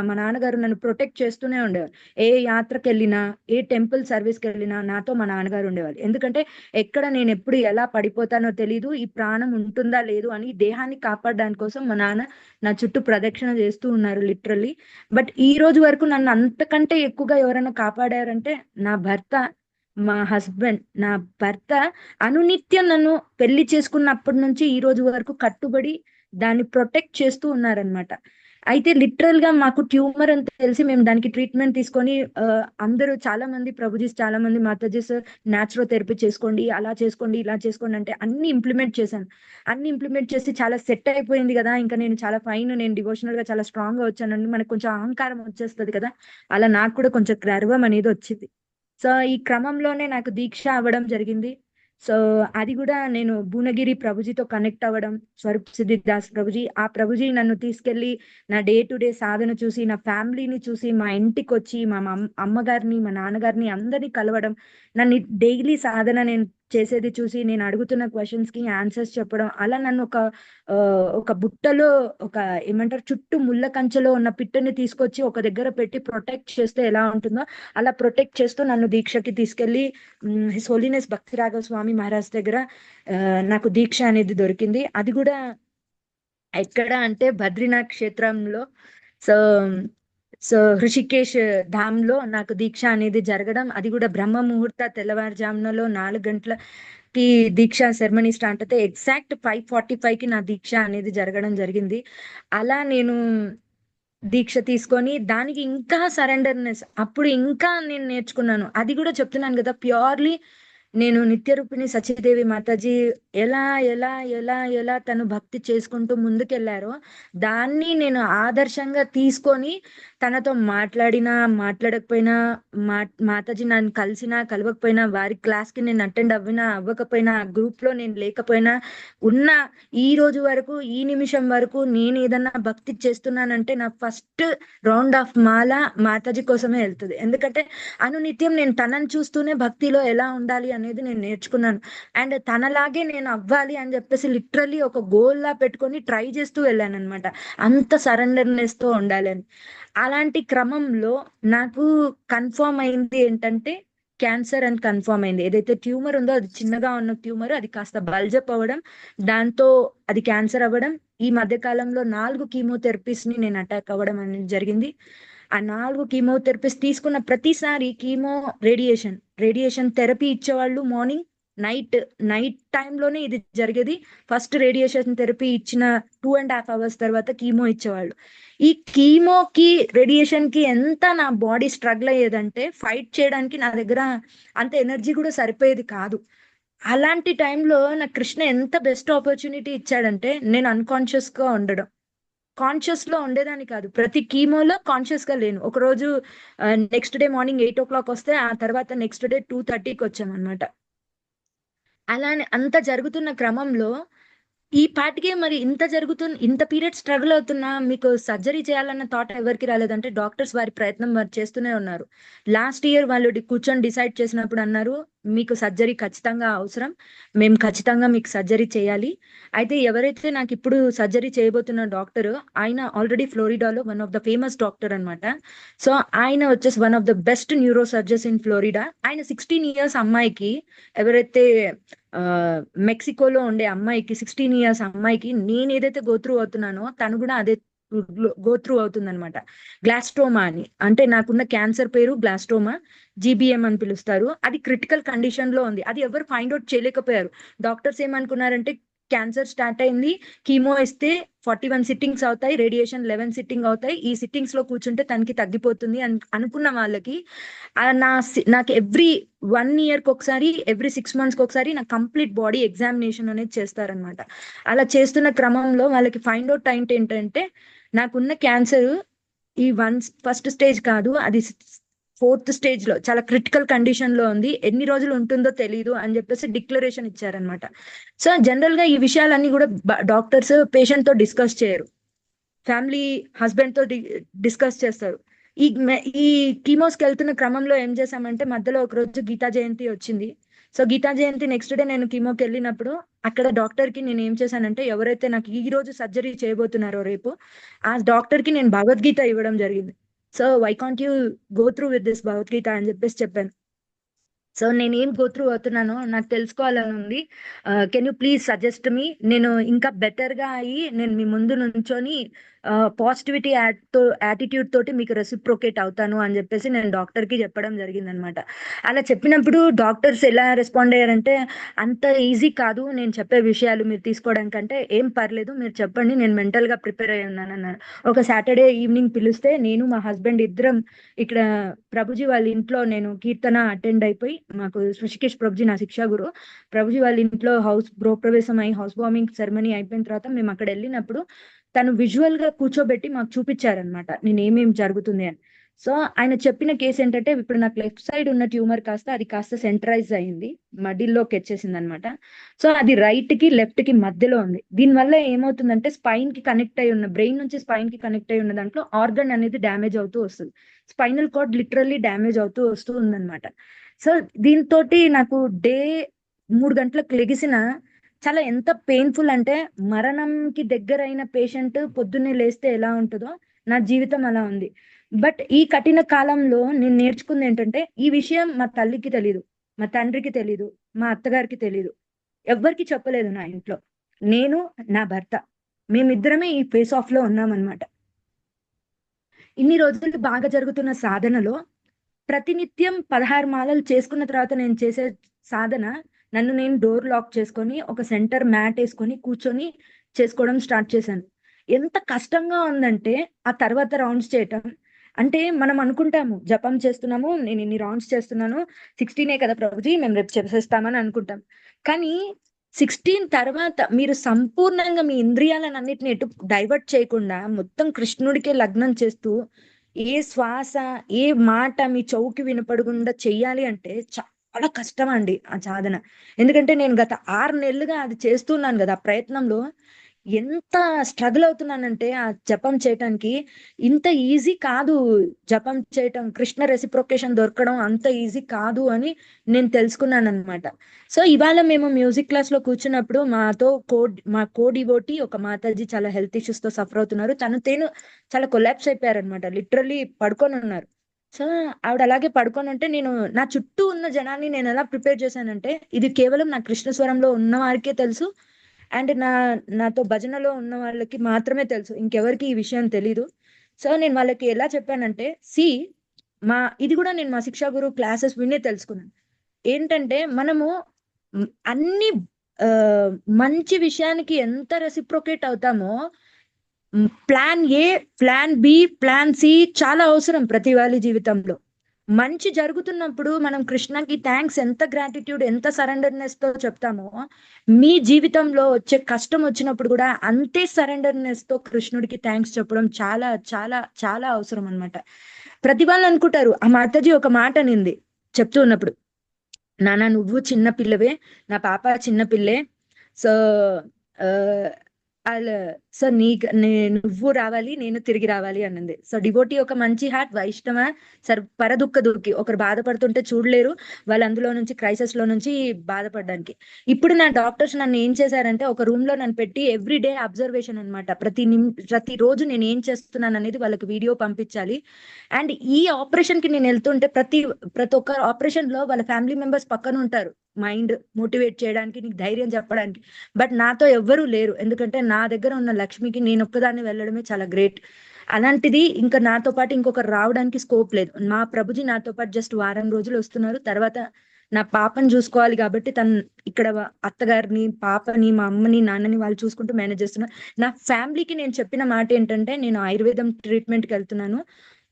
మా నాన్నగారు నన్ను ప్రొటెక్ట్ చేస్తూనే ఉండేవారు. ఏ యాత్రకెళ్ళినా, ఏ టెంపుల్ సర్వీస్‌కి వెళ్ళినా నాతో మా నాన్నగారు ఉండేవాళ్ళు. ఎందుకంటే ఎక్కడ నేను ఎప్పుడు ఎలా పడిపోతానో తెలీదు. ఈ ప్రాణం ఉంటుందా లేదు అని దేహాన్ని కాపాడడానికి కోసం మా నాన్న నా చుట్టూ ప్రదక్షిణ చేస్తూ ఉన్నారు లిటరల్లీ. బట్ ఈ రోజు వరకు నన్ను అంతకంటే ఎక్కువగా ఎవరైనా కాపాడారంటే నా భర్త, మా హస్బెండ్. నా భర్త అనునిత్యం నన్ను పెళ్లి చేసుకున్నప్పటి నుంచి ఈ రోజు వరకు కట్టుబడి దాన్ని ప్రొటెక్ట్ చేస్తూ ఉన్నారనమాట. అయితే లిటరల్ గా మాకు ట్యూమర్ అని తెలిసి మేము దానికి ట్రీట్మెంట్ తీసుకొని అందరూ చాలా మంది ప్రభుజీస్, చాలా మంది మాతాజీస్ న్యాచురోథెరపీ చేసుకోండి, అలా చేసుకోండి, ఇలా చేసుకోండి అంటే అన్ని ఇంప్లిమెంట్ చేశాను. అన్ని ఇంప్లిమెంట్ చేసి చాలా సెట్ అయిపోయింది కదా, ఇంకా నేను చాలా ఫైన్, నేను డివోషనల్ గా చాలా స్ట్రాంగ్ గా వచ్చానండి, మనకు కొంచెం అహంకారం వచ్చేస్తుంది కదా, అలా నాకు కూడా కొంచెం గర్వం అనేది వచ్చింది. సో ఈ క్రమంలోనే నాకు దీక్ష అవ్వడం జరిగింది. సో అది కూడా నేను భువనగిరి ప్రభుజీతో కనెక్ట్ అవ్వడం, స్వరూప్ సిద్ధిదాస్ ప్రభుజీ, ఆ ప్రభుజీ నన్ను తీసుకెళ్లి నా డే టు డే సాధన చూసి, నా ఫ్యామిలీని చూసి, మా ఇంటికి వచ్చి మా అమ్మగారిని, మా నాన్నగారిని అందరినీ కలవడం, నన్ను డైలీ సాధన నేను చేసేది చూసి, నేను అడుగుతున్న క్వశ్చన్స్ కి ఆన్సర్స్ చెప్పడం, అలా నన్ను ఒక బుట్టలో, ఒక ఏమంటారు, చుట్టూ ముళ్ళ కంచెలో ఉన్న పిట్టని తీసుకొచ్చి ఒక దగ్గర పెట్టి ప్రొటెక్ట్ చేస్తే ఎలా ఉంటుందో అలా ప్రొటెక్ట్ చేస్తూ నన్ను దీక్షకి తీసుకెళ్లి హిస్ హోలీనెస్ భక్తి రాఘవ స్వామి మహారాజ్ దగ్గర నాకు దీక్ష అనేది దొరికింది. అది కూడా ఎక్కడ అంటే బద్రీనాథ్ క్షేత్రంలో. సో సో హృషికేశ్ ధామ్ లో నాకు దీక్ష అనేది జరగడం, అది కూడా బ్రహ్మ ముహూర్త తెల్లవారుజామునలో 4 గంటలకి దీక్ష సెరమనీ స్టార్ట్ అయితే ఎగ్జాక్ట్ 5:45కి నా దీక్ష అనేది జరగడం జరిగింది. అలా నేను దీక్ష తీసుకొని దానికి ఇంకా సరెండర్నెస్ అప్పుడు ఇంకా నేను నేర్చుకున్నాను. అది కూడా చెప్తున్నాను కదా, ప్యూర్లీ నేను నిత్య రూపిణి సచీదేవి మాతాజీ ఎలా ఎలా ఎలా ఎలా తను భక్తి చేసుకుంటూ ముందుకెళ్లారో దాన్ని నేను ఆదర్శంగా తీసుకొని తనతో మాట్లాడినా మాట్లాడకపోయినా, మాతాజీ నన్ను కలిసినా కలవకపోయినా, వారి క్లాస్ కి నేను అటెండ్ అవ్వినా అవ్వకపోయినా, ఆ గ్రూప్ లో నేను లేకపోయినా, ఉన్న ఈ రోజు వరకు ఈ నిమిషం వరకు నేను ఏదన్నా భక్తి చేస్తున్నానంటే నా ఫస్ట్ రౌండ్ ఆఫ్ మాల మాతాజీ కోసమే వెళ్తుంది. ఎందుకంటే అనునిత్యం నేను తనని చూస్తూనే భక్తిలో ఎలా ఉండాలి అనేది నేను నేర్చుకున్నాను. అండ్ తనలాగే నేను అవ్వాలి అని చెప్పేసి లిటరల్లీ ఒక గోల్ లా పెట్టుకొని ట్రై చేస్తూ వెళ్ళాను అనమాట. అంత సరెండర్నెస్ తో ఉండాలని. అలాంటి క్రమంలో నాకు కన్ఫర్మ్ అయింది ఏంటంటే క్యాన్సర్ అని కన్ఫర్మ్ అయింది. ఏదైతే ట్యూమర్ ఉందో అది చిన్నగా ఉన్న ట్యూమర్, అది కాస్త బల్జప్ అవ్వడం, దాంతో అది క్యాన్సర్ అవ్వడం. ఈ మధ్య కాలంలో 4 కీమోథెరపీస్ ని నేను అటాక్ అవ్వడం అనేది జరిగింది. ఆ 4 కీమోథెరపీస్ తీసుకున్న ప్రతిసారి కీమో రేడియేషన్ రేడియేషన్ థెరపీ ఇచ్చేవాళ్ళు మార్నింగ్, నైట్ నైట్ టైంలోనే ఇది జరిగేది. ఫస్ట్ రేడియేషన్ థెరపీ ఇచ్చిన 2.5 hours తర్వాత కీమో ఇచ్చేవాళ్ళు. ఈ కీమోకి రేడియేషన్ కి ఎంత నా బాడీ స్ట్రగుల్ అయ్యేదంటే ఫైట్ చేయడానికి నా దగ్గర అంత ఎనర్జీ కూడా సరిపోయేది కాదు. అలాంటి టైంలో నాకు కృష్ణ ఎంత బెస్ట్ ఆపర్చునిటీ ఇచ్చాడంటే నేను అన్కాన్షియస్ గా ఉండడం. కాన్షియస్ లో ఉండేదాన్ని కాదు. ప్రతి కీమోలో కాన్షియస్ గా లేను. ఒక రోజు నెక్స్ట్ డే మార్నింగ్ 8 o'clock వస్తే ఆ తర్వాత నెక్స్ట్ డే 2:30కి వచ్చామన్నమాట. అలానే అంత జరుగుతున్న క్రమంలో ఈ పాటికే మరి ఇంత జరుగుతున్న ఇంత పీరియడ్ స్ట్రగుల్ అవుతున్నా మీకు సర్జరీ చేయాలన్న థాట్ ఎవరికి రాలేదంటే డాక్టర్స్ వారి ప్రయత్నం వారు చేస్తూనే ఉన్నారు. లాస్ట్ ఇయర్ వాళ్ళు కూర్చొని డిసైడ్ చేసినప్పుడు అన్నారు, మీకు సర్జరీ ఖచ్చితంగా అవసరం, మేము ఖచ్చితంగా మీకు సర్జరీ చేయాలి. అయితే ఎవరైతే నాకు ఇప్పుడు సర్జరీ చేయబోతున్న డాక్టర్, ఆయన ఆల్రెడీ ఫ్లోరిడాలో one of the famous doctor అన్నమాట. సో ఆయన వచ్చేసి one of the best neuro surgeons in ఫ్లోరిడా. ఆయన 16 years అమ్మాయికి, ఎవరైతే ఆ మెక్సికోలో ఉండే అమ్మాయికి, 16 years అమ్మాయికి నేను ఏదైతే గోత్రూ అవుతున్నానో తను కూడా అదే గోత్రూ అవుతుంది అనమాట. గ్లాస్ట్రోమా అని, అంటే నాకున్న క్యాన్సర్ పేరు గ్లాస్ట్రోమా, జీబీఎం అని పిలుస్తారు. అది క్రిటికల్ కండిషన్ లో ఉంది. అది ఎవరు ఫైండ్ అవుట్ చేయలేకపోయారు. డాక్టర్స్ ఏమనుకున్నారంటే క్యాన్సర్ స్టార్ట్ అయింది, కీమో ఇస్తే 41 సిట్టింగ్స్ అవుతాయి, రేడియేషన్ 11 సిట్టింగ్ అవుతాయి, ఈ సిట్టింగ్స్ లో కూర్చుంటే తనకి తగ్గిపోతుంది అని అనుకున్న వాళ్ళకి నాకు ఎవ్రీ 1 year కి ఒకసారి, ఎవ్రీ 6 months కి ఒకసారి నాకు కంప్లీట్ బాడీ ఎగ్జామినేషన్ అనేది చేస్తారనమాట. అలా చేస్తున్న క్రమంలో వాళ్ళకి ఫైండ్ అవుట్ అయింది ఏంటంటే నాకున్న క్యాన్సర్ ఈ ఫస్ట్ స్టేజ్ కాదు, అది 4th stage లో చాలా క్రిటికల్ కండిషన్ లో ఉంది, ఎన్ని రోజులు ఉంటుందో తెలియదు అని చెప్పేసి డిక్లరేషన్ ఇచ్చారనమాట. సో జనరల్ గా ఈ విషయాలన్నీ కూడా డాక్టర్స్ పేషెంట్ తో డిస్కస్ చేయరు, ఫ్యామిలీ హస్బెండ్ తో డిస్కస్ చేస్తారు. ఈ కీమోస్ కి వెళ్తున్న క్రమంలో ఏం చేశామంటే మధ్యలో ఒక రోజు గీతా జయంతి వచ్చింది. సో గీతా జయంతి నెక్స్ట్ డే నేను కీమోకి వెళ్ళినప్పుడు అక్కడ డాక్టర్ కి నేను ఏం చేశానంటే, ఎవరైతే నాకు ఈ రోజు సర్జరీ చేయబోతున్నారో రేపు, ఆ డాక్టర్ కి నేను భగవద్గీత ఇవ్వడం జరిగింది. So why can't you go through with this Bhagavad Gita అని చెప్పేసి చెప్పాను. సో నేను ఏం గో త్రూ అవుతున్నానో నాకు తెలుసుకోవాలని ఉంది. Can you please suggest me, నేను ఇంకా బెటర్ గా అయ్యి నేను మీ ముందు నుంచొని పాజిటివిటీ యాటిట్యూడ్ తోటి మీకు రెసిప్రోకేట్ అవుతాను అని చెప్పేసి నేను డాక్టర్ కి చెప్పడం జరిగింది అనమాట. అలా చెప్పినప్పుడు డాక్టర్స్ ఎలా రెస్పాండ్ అయ్యారంటే, అంత ఈజీ కాదు నేను చెప్పే విషయాలు మీరు తీసుకోవడానికంటే, ఏం పర్లేదు మీరు చెప్పండి, నేను మెంటల్ గా ప్రిపేర్ అయి ఉన్నాను అన్నారు. ఒక సాటర్డే ఈవినింగ్ పిలిస్తే నేను మా హస్బెండ్ ఇద్దరం ఇక్కడ ప్రభుజీ వాళ్ళ ఇంట్లో నేను కీర్తన అటెండ్ అయిపోయి, మాకు ఋషికేష్ ప్రభుజీ నా శిక్షా గురు, ప్రభుజీ వాళ్ళ ఇంట్లో గృహప్రవేశం అయి హౌస్ వార్మింగ్ సెరమనీ అయిపోయిన తర్వాత మేము అక్కడ వెళ్ళినప్పుడు తను విజువల్ గా కూర్చోబెట్టి మాకు చూపించారనమాట నేను ఏమేమి జరుగుతుంది అని. సో ఆయన చెప్పిన కేసు ఏంటంటే, ఇప్పుడు నాకు లెఫ్ట్ సైడ్ ఉన్న ట్యూమర్ అది కాస్త సెంట్రైజ్ అయింది, మడిల్లోకి వచ్చేసింది అనమాట. సో అది రైట్ కి లెఫ్ట్ కి మధ్యలో ఉంది. దీనివల్ల ఏమవుతుందంటే స్పైన్ కి కనెక్ట్ అయి ఉన్న, బ్రెయిన్ నుంచి స్పైన్ కి కనెక్ట్ అయి ఉన్న దాంట్లో ఆర్గన్ అనేది డ్యామేజ్ అవుతూ వస్తుంది. స్పైనల్ కార్డ్ లిటరల్లీ డ్యామేజ్ అవుతూ వస్తూ ఉందన్నమాట. సో దీంతో నాకు డే 3 గంటలకు లెగిసిన చాలా ఎంత పెయిన్ఫుల్ అంటే, మరణంకి దగ్గరైన పేషెంట్ పొద్దున్నే లేస్తే ఎలా ఉంటుందో నా జీవితం అలా ఉంది. బట్ ఈ కఠిన కాలంలో నేను నేర్చుకుంది ఏంటంటే, ఈ విషయం మా తల్లికి తెలీదు, మా తండ్రికి తెలీదు, మా అత్తగారికి తెలీదు, ఎవ్వరికి చెప్పలేదు నా ఇంట్లో. నేను, నా భర్త, మేమిద్దరమే ఈ ఫేస్ ఆఫ్ లో ఉన్నామన్నమాట. ఇన్ని రోజులు బాగా జరుగుతున్న సాధనలో ప్రతినిత్యం 16 మాలలు చేసుకున్న తర్వాత నేను చేసే సాధన, నన్ను నేను డోర్ లాక్ చేసుకొని ఒక సెంటర్ మ్యాట్ వేసుకొని కూర్చొని చేసుకోవడం స్టార్ట్ చేశాను. ఎంత కష్టంగా ఉందంటే ఆ తర్వాత రౌండ్స్ చేయటం. అంటే మనం అనుకుంటాము జపం చేస్తున్నాము, నేను ఇన్ని రౌండ్స్ చేస్తున్నాను, 16 కదా ప్రభుజీ మేము రేపు చేసేస్తామని అనుకుంటాం. కానీ 16 తర్వాత మీరు సంపూర్ణంగా మీ ఇంద్రియాలను అన్నిటిని ఎటు డైవర్ట్ చేయకుండా మొత్తం కృష్ణుడికే లగ్నం చేస్తూ ఏ శ్వాస ఏ మాట మీ చెవుకి వినపడకుండా చెయ్యాలి అంటే చాలా కష్టం అండి ఆ సాధన. ఎందుకంటే నేను గత 6 నెలలుగా అది చేస్తున్నాను కదా, ఆ ప్రయత్నంలో ఎంత స్ట్రగుల్ అవుతున్నానంటే ఆ జపం చేయటానికి. ఇంత ఈజీ కాదు జపం చేయటం, కృష్ణ రెసిప్రొకేషన్ దొరకడం అంత ఈజీ కాదు అని నేను తెలుసుకున్నాను అనమాట. సో ఇవాళ మేము మ్యూజిక్ క్లాస్ లో కూర్చున్నప్పుడు మా కో డివోటి ఒక మాతాజీ చాలా హెల్త్ ఇష్యూస్ తో సఫర్ అవుతున్నారు. తను చాలా కొలాప్స్ అయిపోయారు అనమాట, లిటరల్లీ పడుకొని ఉన్నారు. సో ఆవిడ అలాగే పడుకొని ఉంటే నేను నా చుట్టూ ఉన్న జనాన్ని నేను ఎలా ప్రిపేర్ చేశానంటే, ఇది కేవలం నా కృష్ణ స్వరంలో ఉన్న వారికే తెలుసు అండ్ నాతో భజనలో ఉన్న వాళ్ళకి మాత్రమే తెలుసు, ఇంకెవరికి ఈ విషయం తెలీదు. సో నేను వాళ్ళకి ఎలా చెప్పానంటే, సి మా ఇది కూడా నేను మా శిక్షా గురువు క్లాసెస్ వినే తెలుసుకున్నాను. ఏంటంటే మనము అన్ని ఆ, మంచి విషయానికి ఎంత రెసిప్రొకేట్ అవుతామో, plan A, plan B, plan C చాలా అవసరం ప్రతి వాళ్ళ జీవితంలో. మంచి జరుగుతున్నప్పుడు మనం కృష్ణకి థ్యాంక్స్ ఎంత గ్రాటిట్యూడ్ ఎంత సరెండర్నెస్ తో చెప్తామో, మీ జీవితంలో వచ్చే కష్టం వచ్చినప్పుడు కూడా అంతే సరెండర్నెస్ తో కృష్ణుడికి థ్యాంక్స్ చెప్పడం చాలా చాలా చాలా అవసరం అన్నమాట. ప్రతి వాళ్ళు అనుకుంటారు, ఆ మాతాజీ ఒక మాట అనింది చెప్తూ ఉన్నప్పుడు, నాన్న నువ్వు చిన్న పిల్లవే, నా పాప చిన్న పిల్లే. సో ఆ, అలా సో నువ్వు రావాలి, నేను తిరిగి రావాలి అన్నది. సో డివోటీ ఒక మంచి హార్ట్, వైష్ణవ పరదుఃఖ దుఃఖి, ఒకరు బాధపడుతుంటే చూడలేరు, వాళ్ళు అందులో నుంచి క్రైసిస్ లో నుంచి బాధపడడానికి. ఇప్పుడు నా డాక్టర్స్ నన్ను ఏం చేశారంటే, ఒక రూమ్ లో నన్ను పెట్టి ఎవ్రీ డే అబ్జర్వేషన్ అనమాట. ప్రతి రోజు నేను ఏం చేస్తున్నాను అనేది వాళ్ళకి వీడియో పంపించాలి. అండ్ ఈ ఆపరేషన్ కి నేను వెళ్తుంటే ప్రతి ఒక్క ఆపరేషన్ లో వాళ్ళ ఫ్యామిలీ మెంబర్స్ పక్కన ఉంటారు, మైండ్ మోటివేట్ చేయడానికి, నీకు ధైర్యం చెప్పడానికి. బట్ నాతో ఎవ్వరూ లేరు, ఎందుకంటే నా దగ్గర ఉన్న లక్ష్మికి నేను ఒక్కదాన్ని వెళ్ళడమే చాలా గ్రేట్. అలాంటిది ఇంకా నాతో పాటు ఇంకొకరు రావడానికి స్కోప్ లేదు. మా ప్రభుజీ నాతో పాటు జస్ట్ వారం రోజులు వస్తున్నారు, తర్వాత నా పాపని చూసుకోవాలి కాబట్టి తను ఇక్కడ అత్తగారిని, పాపని, మా అమ్మని, నాన్నని వాళ్ళు చూసుకుంటూ మేనేజ్ చేస్తున్నారు. నా ఫ్యామిలీకి నేను చెప్పిన మాట ఏంటంటే, నేను ఆయుర్వేదం ట్రీట్మెంట్ కి వెళ్తున్నాను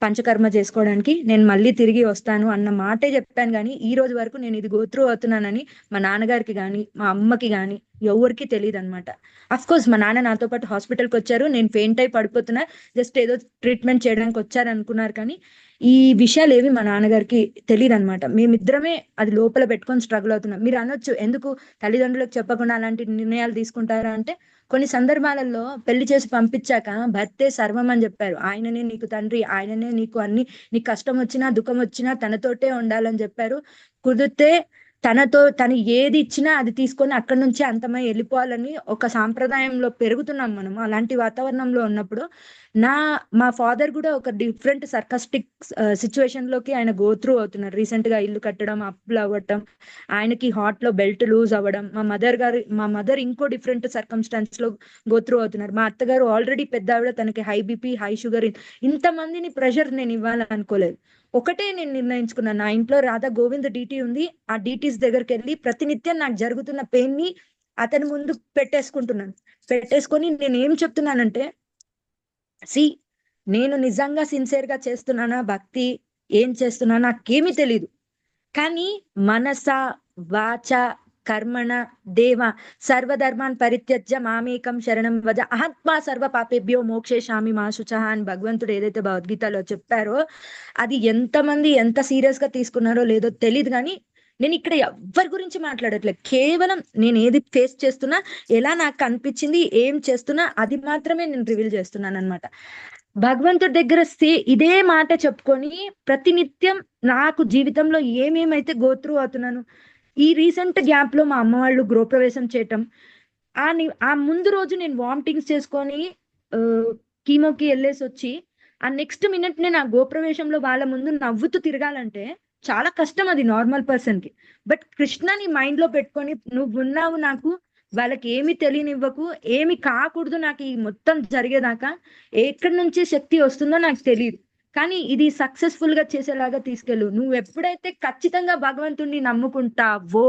పంచకర్మ చేసుకోవడానికి, నేను మళ్ళీ తిరిగి వస్తాను అన్న మాటే చెప్పాను. కానీ ఈ రోజు వరకు నేను ఇది గోత్రూ అవుతున్నానని మా నాన్నగారికి గాని మా అమ్మకి గాని ఎవరికి తెలియదు అనమాట. అఫ్ కోర్స్ మా నాన్న నాతో పాటు హాస్పిటల్కి వచ్చారు, నేను ఫెయింట్ అయి పడిపోతున్నా, జస్ట్ ఏదో ట్రీట్మెంట్ చేయడానికి వచ్చారు అనుకున్నారు. కానీ ఈ విషయాలు ఏవి మా నాన్నగారికి తెలియదు అనమాట. మేమిద్దరమే అది లోపల పెట్టుకొని స్ట్రగుల్ అవుతున్నాం. మీరు అనొచ్చు, ఎందుకు తల్లిదండ్రులకు చెప్పకుండా అలాంటి నిర్ణయాలు తీసుకుంటారా అంటే, కొన్ని సందర్భాలలో పెళ్లి చేసి పంపించాక భర్తే సర్వం అని చెప్పారు. ఆయననే నీకు తండ్రి, ఆయననే నీకు అన్ని, నీకు కష్టం వచ్చినా దుఃఖం వచ్చినా తనతోటే ఉండాలని చెప్పారు. కుదిరితే తను ఏది ఇచ్చినా అది తీసుకొని అక్కడి నుంచి అంతమై వెళ్ళిపోవాలని ఒక సాంప్రదాయంలో పెరుగుతున్నాం మనం. అలాంటి వాతావరణంలో ఉన్నప్పుడు మా ఫాదర్ కూడా ఒక డిఫరెంట్ సర్కస్టిక్ సిచ్యువేషన్ లోకి ఆయన గో త్రూ అవుతున్నారు. రీసెంట్ గా ఇల్లు కట్టడం, అప్పులు అవ్వటం, ఆయనకి హార్ట్ లో బెల్ట్ లూజ్ అవ్వడం, మా మదర్ ఇంకో డిఫరెంట్ సర్కమ్స్టాన్స్ లో గో త్రూ అవుతున్నారు. మా అత్తగారు ఆల్రెడీ పెద్ద ఆవిడ, తనకి హై బీపీ, హై షుగర్. ఇంతమందిని ప్రెషర్ నేను ఇవ్వాలనుకోలేదు. ఒకటే నేను నిర్ణయించుకున్నాను, నా ఇంట్లో రాధా గోవింద్ డీటీ ఉంది, ఆ డీటీస్ దగ్గరికి వెళ్ళి ప్రతినిత్యం నాకు జరుగుతున్న పెయిన్ ని అతని ముందు పెట్టేసుకొని నేను ఏం చెప్తున్నానంటే, సి నేను నిజంగా సిన్సియర్ గా చేస్తున్నానా భక్తి, ఏం చేస్తున్నా నాకేమీ తెలీదు. కానీ మనస, వాచ, కర్మణ, దేవ సర్వధర్మాన్ పరిత్యజ్య మామేకం శరణం వజ అహత్మా సర్వ పాపేభ్యో మోక్షేషామి మా శుచః అని భగవంతుడు ఏదైతే భగవద్గీతలో చెప్పారో, అది ఎంతమంది ఎంత సీరియస్ గా తీసుకున్నారో లేదో తెలియదు. కానీ నేను ఇక్కడ ఎవ్వరి గురించి మాట్లాడట్లేదు, కేవలం నేను ఏది ఫేస్ చేస్తున్నా, ఎలా నాకు అనిపించింది, ఏం చేస్తున్నా అది మాత్రమే నేను రివీల్ చేస్తున్నాను అనమాట. భగవంతుడి దగ్గర ఇదే మాట చెప్పుకొని ప్రతినిత్యం నాకు జీవితంలో ఏమేమైతే గోత్రూ అవుతున్నాను. ఈ రీసెంట్ గ్యాప్ లో మా అమ్మ వాళ్ళు గృహప్రవేశం చేయటం, ఆ ముందు రోజు నేను వామిటింగ్స్ చేసుకొని కీమోకి వెళ్ళేసి వచ్చి ఆ నెక్స్ట్ మినిట్ నేను ఆ గోప్రవేశంలో వాళ్ళ ముందు నవ్వుతూ తిరగాలంటే చాలా కష్టం అది నార్మల్ పర్సన్ కి. బట్ కృష్ణని మైండ్ లో పెట్టుకొని, నువ్వు ఉన్నావు నాకు, వాళ్ళకి ఏమి తెలియనివ్వకు, ఏమి కాకూడదు నాకు ఈ మొత్తం జరిగేదాకా, ఎక్కడి నుంచి శక్తి వస్తుందో నాకు తెలియదు, కానీ ఇది సక్సెస్ఫుల్ గా చేసేలాగా తీసుకెళ్ళు. నువ్వు ఎప్పుడైతే ఖచ్చితంగా భగవంతుడిని నమ్ముకుంటావో,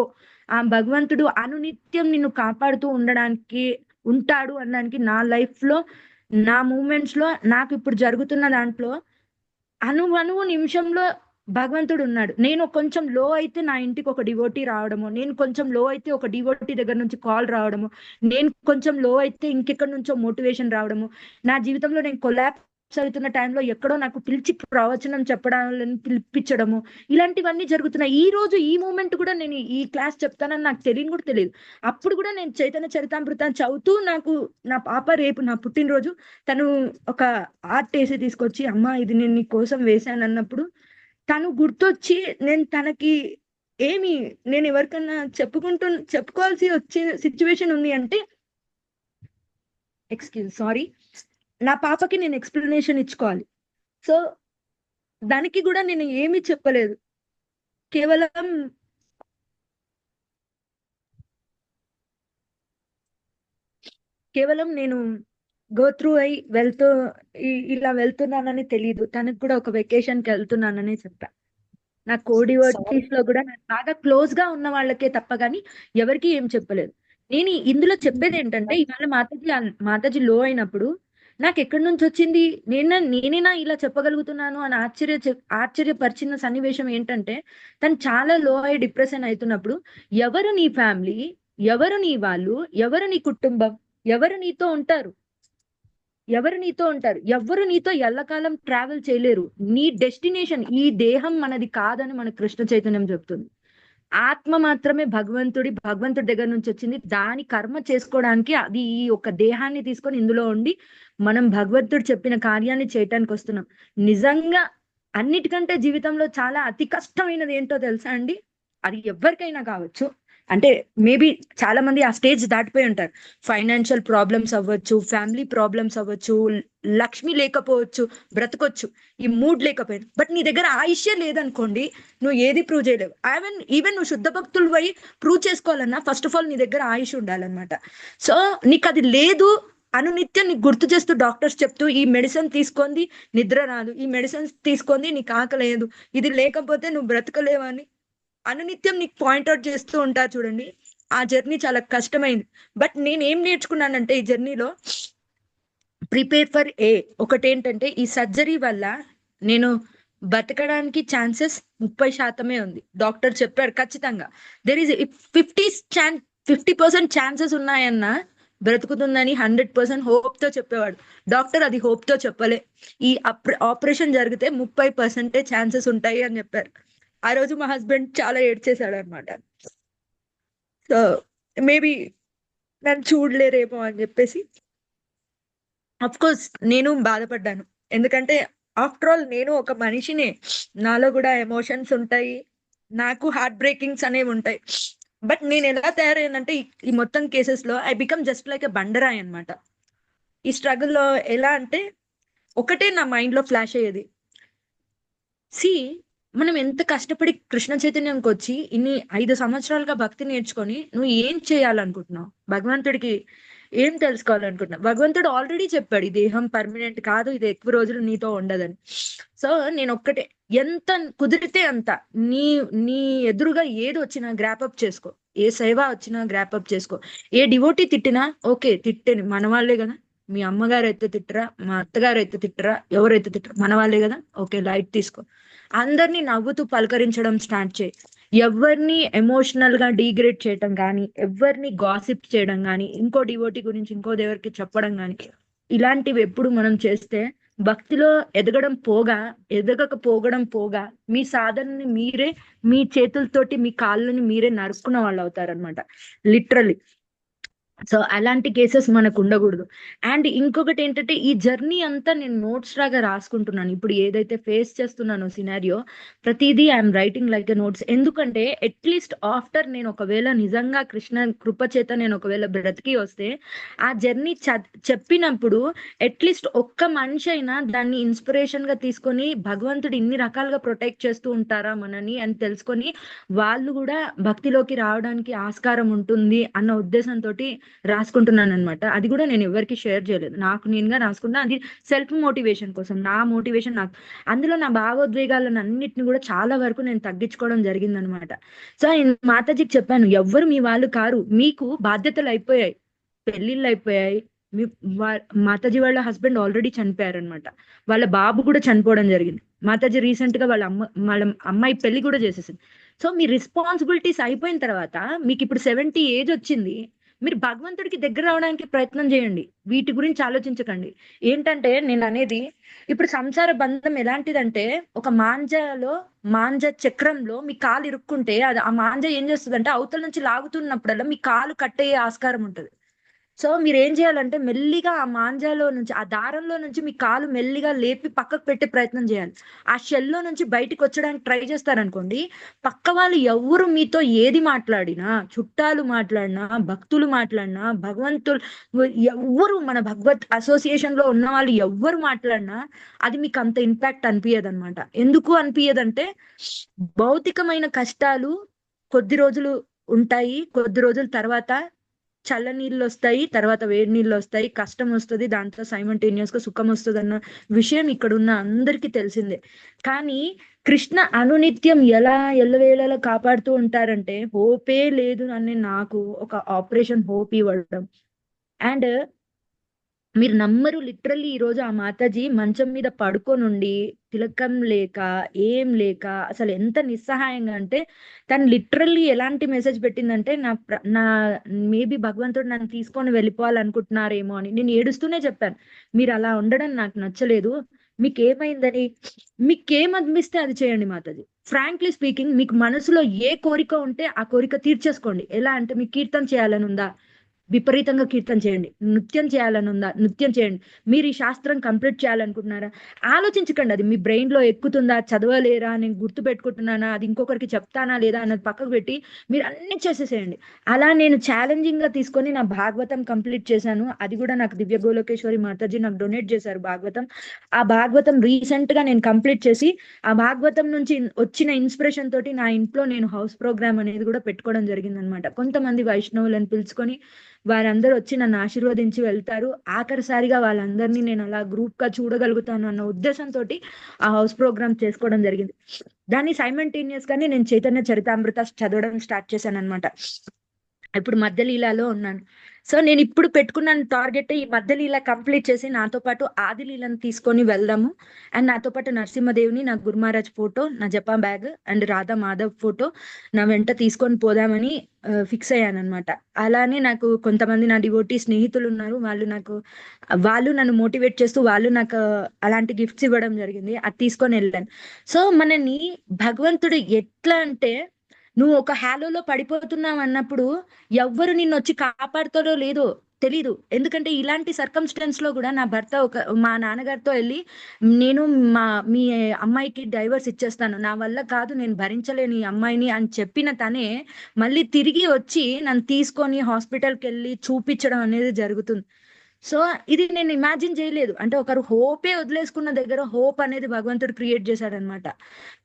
ఆ భగవంతుడు అనునిత్యం నిన్ను కాపాడుతూ ఉండడానికి ఉంటాడు అనడానికి నా లైఫ్ లో, నా మూమెంట్స్ లో, నాకు ఇప్పుడు జరుగుతున్న దాంట్లో అణువు నిమిషంలో భగవంతుడు ఉన్నాడు. నేను కొంచెం లో అయితే నా ఇంటికి ఒక డివోటీ రావడము, నేను కొంచెం లో అయితే ఒక డివోటీ దగ్గర నుంచి కాల్ రావడము, నేను కొంచెం లో అయితే ఇంకెక్కడి నుంచో మోటివేషన్ రావడము, నా జీవితంలో నేను కొలాప్స్ అవుతున్న టైంలో ఎక్కడో నాకు పిలిచి ప్రవచనం చెప్పడాలని పిలిపించడము, ఇలాంటివన్నీ జరుగుతున్నాయి. ఈ రోజు ఈ మూమెంట్ కూడా నేను ఈ క్లాస్ చెప్తానని నాకు తెలియని కూడా తెలియదు. అప్పుడు కూడా నేను చైతన్య చరితామృతాన్ని చదువుతూ, నాకు నా పాప రేపు నా పుట్టినరోజు, తను ఒక ఆర్ట్ వేసి తీసుకొచ్చి, అమ్మ ఇది నేను నీ కోసం వేశాను అన్నప్పుడు తను గుర్తొచ్చి, నేను తనకి ఏమి, నేను ఎవరికన్నా చెప్పుకోవాల్సి వచ్చే సిచ్యువేషన్ ఉంది అంటే, సారీ, నా పాపకి నేను ఎక్స్ప్లెనేషన్ ఇచ్చుకోవాలి. సో దానికి కూడా నేను ఏమి చెప్పలేదు. కేవలం నేను గో త్రూ అయి ఇలా వెళ్తున్నానని తెలియదు. తనకు కూడా ఒక వెకేషన్ కి వెళ్తున్నానని చెప్పా. నా కోడివర్టీస్ లో కూడా నాకు బాగా క్లోజ్ గా ఉన్న వాళ్ళకే తప్ప గానీ ఎవరికి ఏం చెప్పలేదు. నేను ఇందులో చెప్పేది ఏంటంటే, ఇవాళ మాతాజీ లో అయినప్పుడు నాకు ఎక్కడి నుంచి వచ్చింది, నేనేనా ఇలా చెప్పగలుగుతున్నాను అని ఆశ్చర్యపరిచిన సన్నివేశం ఏంటంటే, తను చాలా లో అయి డిప్రెషన్ అవుతున్నప్పుడు, ఎవరు నీ ఫ్యామిలీ, ఎవరు నీ వాళ్ళు, ఎవరు నీ కుటుంబం, ఎవరు నీతో ఉంటారు, ఎవరు నీతో ఎల్లకాలం ట్రావెల్ చేయలేరు. నీ డెస్టినేషన్ ఈ దేహం మనది కాదని మన కృష్ణ చైతన్యం చెప్తుంది. ఆత్మ మాత్రమే భగవంతుడి దగ్గర నుంచి వచ్చింది. దాని కర్మ చేసుకోవడానికి అది ఈ ఒక దేహాన్ని తీసుకొని ఇందులో ఉండి మనం భగవంతుడు చెప్పిన కార్యాన్ని చేయటానికి వస్తున్నాం. నిజంగా అన్నిటికంటే జీవితంలో చాలా అతి కష్టమైనది ఏంటో తెలుసా అండి? అది ఎవరికైనా కావచ్చు. అంటే మేబీ చాలా మంది ఆ స్టేజ్ దాటిపోయి ఉంటారు. ఫైనాన్షియల్ ప్రాబ్లమ్స్ అవ్వచ్చు, ఫ్యామిలీ ప్రాబ్లమ్స్ అవ్వచ్చు, లక్ష్మి లేకపోవచ్చు, బ్రతకొచ్చు, ఈ మూడ్ లేకపోయినా. బట్ నీ దగ్గర ఆయుష్యే లేదనుకోండి, నువ్వు ఏది ప్రూవ్ చేయలేవు. ఈవెన్ నువ్వు శుద్ధ భక్తులు పోయి ప్రూవ్ చేసుకోవాలన్నా ఫస్ట్ ఆఫ్ ఆల్ నీ దగ్గర ఆయుష్ ఉండాలన్నమాట. సో నీకు అది లేదు అనునిత్యం నీకు గుర్తు చేస్తూ డాక్టర్స్ చెప్తూ, ఈ మెడిసిన్ తీసుకుంది నిద్ర రాదు, ఈ మెడిసిన్స్ తీసుకుంది నీకు ఆకలేదు, ఇది లేకపోతే నువ్వు బ్రతకలేవని అనునిత్యం నీకు పాయింట్అవుట్ చేస్తూ ఉంటారు చూడండి. ఆ జర్నీ చాలా కష్టమైంది. బట్ నేనేం నేర్చుకున్నానంటే ఈ జర్నీలో, ప్రిపేర్ ఫర్ ఒకటేంటంటే, ఈ సర్జరీ వల్ల నేను బతకడానికి ఛాన్సెస్ 30% ఉంది. డాక్టర్ చెప్పారు ఖచ్చితంగా. దెర్ ఈస్ 50% ఛాన్సెస్ ఉన్నాయన్నా బ్రతుకుతుందని 100% హోప్ తో చెప్పేవాడు డాక్టర్. అది హోప్ తో చెప్పలే. ఈ ఆపరేషన్ జరిగితే 30% ఛాన్సెస్ ఉంటాయి అని చెప్పారు. ఆ రోజు మా హస్బెండ్ చాలా ఏడ్చేశాడు అనమాట. సో మేబీ నన్ను చూడలేరేమో అని చెప్పేసి అఫ్ కోర్స్ నేను బాధపడ్డాను. ఎందుకంటే ఆఫ్టర్ ఆల్ నేను ఒక మనిషినే, నాలో కూడా ఎమోషన్స్ ఉంటాయి, నాకు హార్ట్ బ్రేకింగ్స్ అనేవి ఉంటాయి. బట్ నేను ఎలా తయారయ్యానంటే ఈ మొత్తం కేసెస్ లో I become just like a బండరాయ్ అనమాట. ఈ స్ట్రగుల్లో ఎలా అంటే, ఒకటే నా మైండ్ లో ఫ్లాష్ అయ్యేది, సి మనం ఎంత కష్టపడి కృష్ణ చైతన్యంకి వచ్చి ఇన్ని 5 సంవత్సరాలుగా భక్తి నేర్చుకొని నువ్వు ఏం చేయాలనుకుంటున్నావు, భగవంతుడికి ఏం తెలుసుకోవాలనుకుంటున్నావు? భగవంతుడు ఆల్రెడీ చెప్పాడు, ఈ దేహం పర్మనెంట్ కాదు, ఇది ఎక్కువ రోజులు నీతో ఉండదని. సో నేను ఒక్కటే, ఎంత కుదిరితే అంత నీ నీ ఎదురుగా ఏది వచ్చినా గ్రాపప్ చేసుకో, ఏ సేవ వచ్చినా గ్రాపప్ చేసుకో. ఏ డివోటీ తిట్టినా ఓకే, తిట్టేని మన వాళ్ళే కదా, మీ అమ్మగారు అయితే తిట్టరా, మా అత్తగారు అయితే తిట్టరా, ఎవరైతే తిట్టరా మన వాళ్ళే కదా, ఓకే లైట్ తీసుకో. అందరినీ నవ్వుతూ పలకరించడం స్టార్ట్ చేయి. ఎవరిని ఎమోషనల్ గా డీగ్రేడ్ చేయడం కానీ, ఎవరిని గాసిప్ చేయడం కానీ, ఇంకో డివోటీ గురించి ఇంకో దేవుడికి చెప్పడం కానీ, ఇలాంటివి ఎప్పుడు మనం చేస్తే భక్తిలో ఎదగకపోగడం పోగా మీ సాధనని మీరే మీ చేతులతోటి మీ కాళ్ళని మీరే నరుక్కున్న వాళ్ళు అవుతారనమాట, లిటరలీ. సో అలాంటి కేసెస్ మనకు ఉండకూడదు. అండ్ ఇంకొకటి ఏంటంటే, ఈ జర్నీ అంతా నేను నోట్స్ లాగా రాసుకుంటున్నాను. ఇప్పుడు ఏదైతే ఫేస్ చేస్తున్నానో సినారియో, ప్రతిదీ I'm writing like a notes. ఎందుకంటే అట్లీస్ట్ ఆఫ్టర్ నేను ఒకవేళ నిజంగా కృష్ణ కృప చేత నేను ఒకవేళ బ్రతికి వస్తే, ఆ జర్నీ చెప్పినప్పుడు అట్లీస్ట్ ఒక్క మనిషి అయినా దాన్ని ఇన్స్పిరేషన్ గా తీసుకొని, భగవంతుడు ఇన్ని రకాలుగా ప్రొటెక్ట్ చేస్తూ ఉంటారా మనని అని తెలుసుకొని వాళ్ళు కూడా భక్తిలోకి రావడానికి ఆస్కారం ఉంటుంది అన్న ఉద్దేశంతో రాసుకుంటున్నాను అనమాట. అది కూడా నేను ఎవరికి షేర్ చేయలేదు, నాకు నేనుగా రాసుకుంటా. అది సెల్ఫ్ మోటివేషన్ కోసం, నా మోటివేషన్ నాకు. అందులో నా భావోద్వేగాలను అన్నిటిని కూడా చాలా వరకు నేను తగ్గించుకోవడం జరిగింది అనమాట. సో మాతాజీకి చెప్పాను, ఎవ్వరు మీ వాళ్ళు కారు, మీకు బాధ్యతలు అయిపోయాయి, పెళ్లిళ్ళు అయిపోయాయి. మీ మాతాజీ వాళ్ళ హస్బెండ్ ఆల్రెడీ చనిపోయారు అనమాట, వాళ్ళ బాబు కూడా చనిపోవడం జరిగింది. మాతాజీ రీసెంట్ గా వాళ్ళ అమ్మాయి పెళ్లి కూడా చేసేసింది. సో మీ రెస్పాన్సిబిలిటీస్ అయిపోయిన తర్వాత మీకు ఇప్పుడు 70 ఏజ్ వచ్చింది, మీరు భగవంతుడికి దగ్గర అవడానికి ప్రయత్నం చేయండి. వీటి గురించి ఆలోచించకండి. ఏంటంటే నేను అనేది, ఇప్పుడు సంసార బంధం ఎలాంటిదంటే, ఒక మాంజ చక్రంలో మీ కాలు ఇరుక్కుంటే అది ఆ మాంజ ఏం చేస్తుందంటే అవతల నుంచి లాగుతున్నప్పుడల్లా మీ కాలు కట్టయ్యే ఆస్కారం ఉంటది. సో మీరేం చేయాలంటే మెల్లిగా ఆ మాంజాలో నుంచి, ఆ దారంలో నుంచి మీ కాలు మెల్లిగా లేపి పక్కకు పెట్టే ప్రయత్నం చేయాలి. ఆ షెల్లో నుంచి బయటికి వచ్చడానికి ట్రై చేస్తారనుకోండి, పక్క వాళ్ళు ఎవ్వరు మీతో ఏది మాట్లాడినా, చుట్టాలు మాట్లాడినా, భక్తులు మాట్లాడినా, భగవంతులు ఎవ్వరు, మన భగవత్ అసోసియేషన్ లో ఉన్న వాళ్ళు ఎవ్వరు మాట్లాడినా అది మీకు అంత ఇంపాక్ట్ అనిపించదు అనమాట. ఎందుకు అనిపించదంటే, భౌతికమైన కష్టాలు కొద్ది రోజులు ఉంటాయి, కొద్ది రోజుల తర్వాత చల్ల నీళ్ళు వస్తాయి, తర్వాత వేడి నీళ్ళు వస్తాయి, కష్టం వస్తుంది, దాంతో సైమల్టేనియస్ గా సుఖం వస్తుంది అన్న విషయం ఇక్కడ ఉన్న అందరికీ తెలిసిందే. కానీ కృష్ణ అనునిత్యం ఎలా ఎల్లవేళలా కాపాడుతూ ఉంటారంటే, హోపే లేదు అని నాకు ఒక ఆపరేషన్ హోప్ ఇవ్వడం. అండ్ మీరు నమ్మరు, లిటరల్లీ ఈ రోజు ఆ మాతాజీ మంచం మీద పడుకోనుండి, తిలకం లేక, ఏం లేక, అసలు ఎంత నిస్సహాయంగా అంటే, తను లిటరల్లీ ఎలాంటి మెసేజ్ పెట్టిందంటే, నా మేబీ భగవంతుడు నన్ను తీసుకొని వెళ్ళిపోవాలనుకుంటున్నారేమో అని. నేను ఏడుస్తూనే చెప్పాను, మీరు అలా ఉండడం నాకు నచ్చలేదు, మీకేమైందని, మీకేం అనిపిస్తే అది చేయండి మాతాజీ. ఫ్రాంక్లీ స్పీకింగ్, మీకు మనసులో ఏ కోరిక ఉంటే ఆ కోరిక తీర్చేసుకోండి. ఎలా అంటే, మీకు కీర్తన చేయాలని ఉందా, విపరీతంగా కీర్తన చేయండి. నృత్యం చేయాలని ఉందా, నృత్యం చేయండి. మీరు ఈ శాస్త్రం కంప్లీట్ చేయాలనుకుంటున్నారా, ఆలోచించకండి అది మీ బ్రెయిన్ లో ఎక్కుతుందా, చదవలేరా, నేను గుర్తు పెట్టుకుంటున్నానా, అది ఇంకొకరికి చెప్తానా లేదా అన్నది పక్కకు పెట్టి మీరు అన్ని చేసేసేయండి. అలా నేను ఛాలెంజింగ్ గా తీసుకొని నా భాగవతం కంప్లీట్ చేశాను. అది కూడా నాకు దివ్య గోలోకేశ్వరి మాతాజీ నాకు డొనేట్ చేశారు భాగవతం. ఆ భాగవతం రీసెంట్ గా నేను కంప్లీట్ చేసి, ఆ భాగవతం నుంచి వచ్చిన ఇన్స్పిరేషన్ తోటి నా ఇంట్లో నేను హౌస్ ప్రోగ్రామ్ అనేది కూడా పెట్టుకోవడం జరిగింది అనమాట. కొంతమంది వైష్ణవులను పిలుచుకొని వారందరూ వచ్చి నన్ను ఆశీర్వదించి వెళ్తారు. ఆఖరిసారిగా వాళ్ళందరినీ నేను అలా గ్రూప్ గా చూడగలుగుతాను అన్న ఉద్దేశంతో ఆ హౌస్ ప్రోగ్రామ్ చేసుకోవడం జరిగింది. దాన్ని సైమల్టేనియస్ గానే నేను చైతన్య చరితామృత చదవడం స్టార్ట్ చేశాను అనమాట. ఇప్పుడు మధ్యలీలలో ఉన్నాను. సో నేను ఇప్పుడు పెట్టుకున్న టార్గెట్ ఈ మధ్యలీల కంప్లీట్ చేసి నాతో పాటు ఆదిలీలను తీసుకొని వెళ్దాము. అండ్ నాతో పాటు నరసింహదేవిని, నా గురు మహారాజ్ ఫోటో, నా japa bag and Radha Madhav photo నా వెంట తీసుకొని పోదామని ఫిక్స్ అయ్యాను అనమాట. అలానే నాకు కొంతమంది నా డివోటీ స్నేహితులు ఉన్నారు, వాళ్ళు నన్ను మోటివేట్ చేస్తూ వాళ్ళు నాకు అలాంటి గిఫ్ట్స్ ఇవ్వడం జరిగింది. అది తీసుకొని వెళ్ళాను. సో మనని భగవంతుడు ఎట్లా అంటే, నువ్వు ఒక హ్యాలోలో పడిపోతున్నావు అన్నప్పుడు ఎవ్వరు నిన్ను వచ్చి కాపాడుతారో లేదో తెలీదు. ఎందుకంటే ఇలాంటి సర్కమ్స్టెన్స్ లో కూడా నా భర్త మా నాన్నగారితో వెళ్ళి, నేను మీ అమ్మాయికి డైవర్స్ ఇచ్చేస్తాను, నా వల్ల కాదు, నేను భరించలేను ఈ అమ్మాయిని అని చెప్పిన తనే మళ్ళీ తిరిగి వచ్చి నన్ను తీసుకొని హాస్పిటల్కి వెళ్ళి చూపించడం అనేది జరుగుతుంది. సో ఇది నేను ఇమాజిన్ చేయలేదు. అంటే ఒకరు హోపే వదిలేసుకున్న దగ్గర హోప్ అనేది భగవంతుడు క్రియేట్ చేశాడనమాట.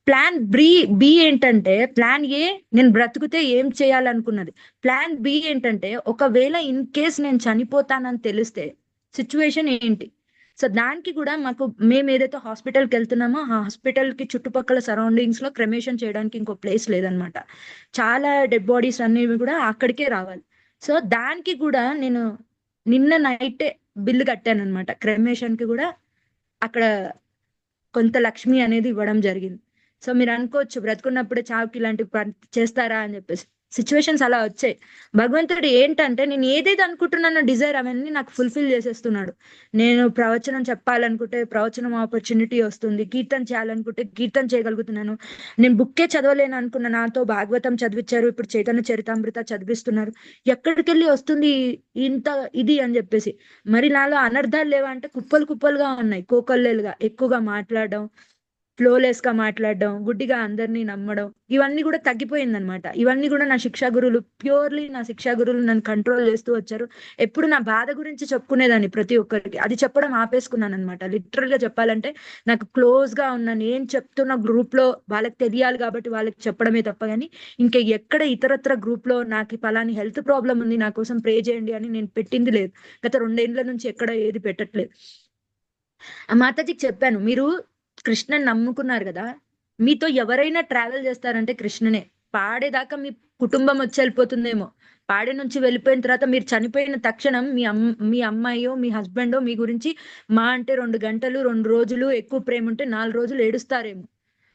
ప్లాన్ బి ఏంటంటే, ప్లాన్ ఏ నేను బ్రతుకుతే ఏం చేయాలనుకున్నది. ప్లాన్ బి ఏంటంటే, ఒకవేళ ఇన్ కేస్ నేను చనిపోతానని తెలిస్తే సిచ్యువేషన్ ఏంటి. సో దానికి కూడా మేము ఏదైతే హాస్పిటల్కి వెళ్తున్నామో ఆ హాస్పిటల్ కి చుట్టుపక్కల సరౌండింగ్స్ లో క్రెమేషన్ చేయడానికి ఇంకో ప్లేస్ లేదనమాట. చాలా డెడ్ బాడీస్ అనేవి కూడా అక్కడికే రావాలి. సో దానికి కూడా నేను నిన్న నైటే బిల్లు కట్టాను అనమాట. క్రెమేషన్ కి కూడా అక్కడ కొంత లక్ష్మి అనేది ఇవ్వడం జరిగింది. సో మీరు అనుకోవచ్చు, బ్రతుకున్నప్పుడే చావుకి ఇలాంటి చేస్తారా అని చెప్పేసి. సిచ్యువేషన్స్ అలా వచ్చాయి. భగవంతుడు ఏంటంటే, నేను ఏదైతే అనుకుంటున్నానో డిజైర్ అవన్నీ నాకు ఫుల్ఫిల్ చేసేస్తున్నాడు. నేను ప్రవచనం చెప్పాలనుకుంటే ప్రవచనం ఆపర్చునిటీ వస్తుంది, కీర్తన చేయాలనుకుంటే కీర్తన చేయగలుగుతున్నాను. నేను బుక్కే చదవలేను అనుకున్న నాతో భాగవతం చదివించారు, ఇప్పుడు చైతన్య చరితామృత చదివిస్తున్నారు. ఎక్కడికెళ్ళి వస్తుంది ఇంత ఇది అని చెప్పేసి. మరి నాలో అనర్థాలు లేవా అంటే కుప్పలు కుప్పలుగా ఉన్నాయి. కోకొల్లేలుగా ఎక్కువగా మాట్లాడడం, ఫ్లోలెస్ గా మాట్లాడడం, గుడ్డిగా అందరినీ నమ్మడం, ఇవన్నీ కూడా తగ్గిపోయింది అనమాట. ఇవన్నీ కూడా నా శిక్షా గురువులు, ప్యూర్లీ నా శిక్షా గురువులు నన్ను కంట్రోల్ చేస్తూ వచ్చారు. ఎప్పుడు నా బాధ గురించి చెప్పుకునేదాన్ని ప్రతి ఒక్కరికి, అది చెప్పడం ఆపేసుకున్నాను అనమాట. లిటరల్ గా చెప్పాలంటే, నాకు క్లోజ్ గా ఉన్న నేను చెప్తున్న గ్రూప్ లో వాళ్ళకి తెలియాలి కాబట్టి వాళ్ళకి చెప్పడమే తప్ప, కానీ ఇంకా ఎక్కడ ఇతరత్ర గ్రూప్ లో నాకు పలాని హెల్త్ ప్రాబ్లం ఉంది, నా కోసం ప్రే చేయండి అని నేను పెట్టింది లేదు. గత 2 ఏళ్ల నుంచి ఎక్కడ ఏది పెట్టట్లేదు. ఆ మాతాజీకి చెప్పాను, మీరు కృష్ణని నమ్ముకున్నారు కదా, మీతో ఎవరైనా ట్రావెల్ చేస్తారంటే కృష్ణనే. పాడేదాకా మీ కుటుంబం వచ్చి వెళ్ళిపోతుందేమో. పాడే నుంచి వెళ్ళిపోయిన తర్వాత మీరు చనిపోయిన తక్షణం మీ అమ్మాయో మీ హస్బెండో మీ గురించి మా అంటే 2 గంటలు 2 రోజులు ఎక్కువ ప్రేమ ఉంటే 4 రోజులు ఏడుస్తారేమో.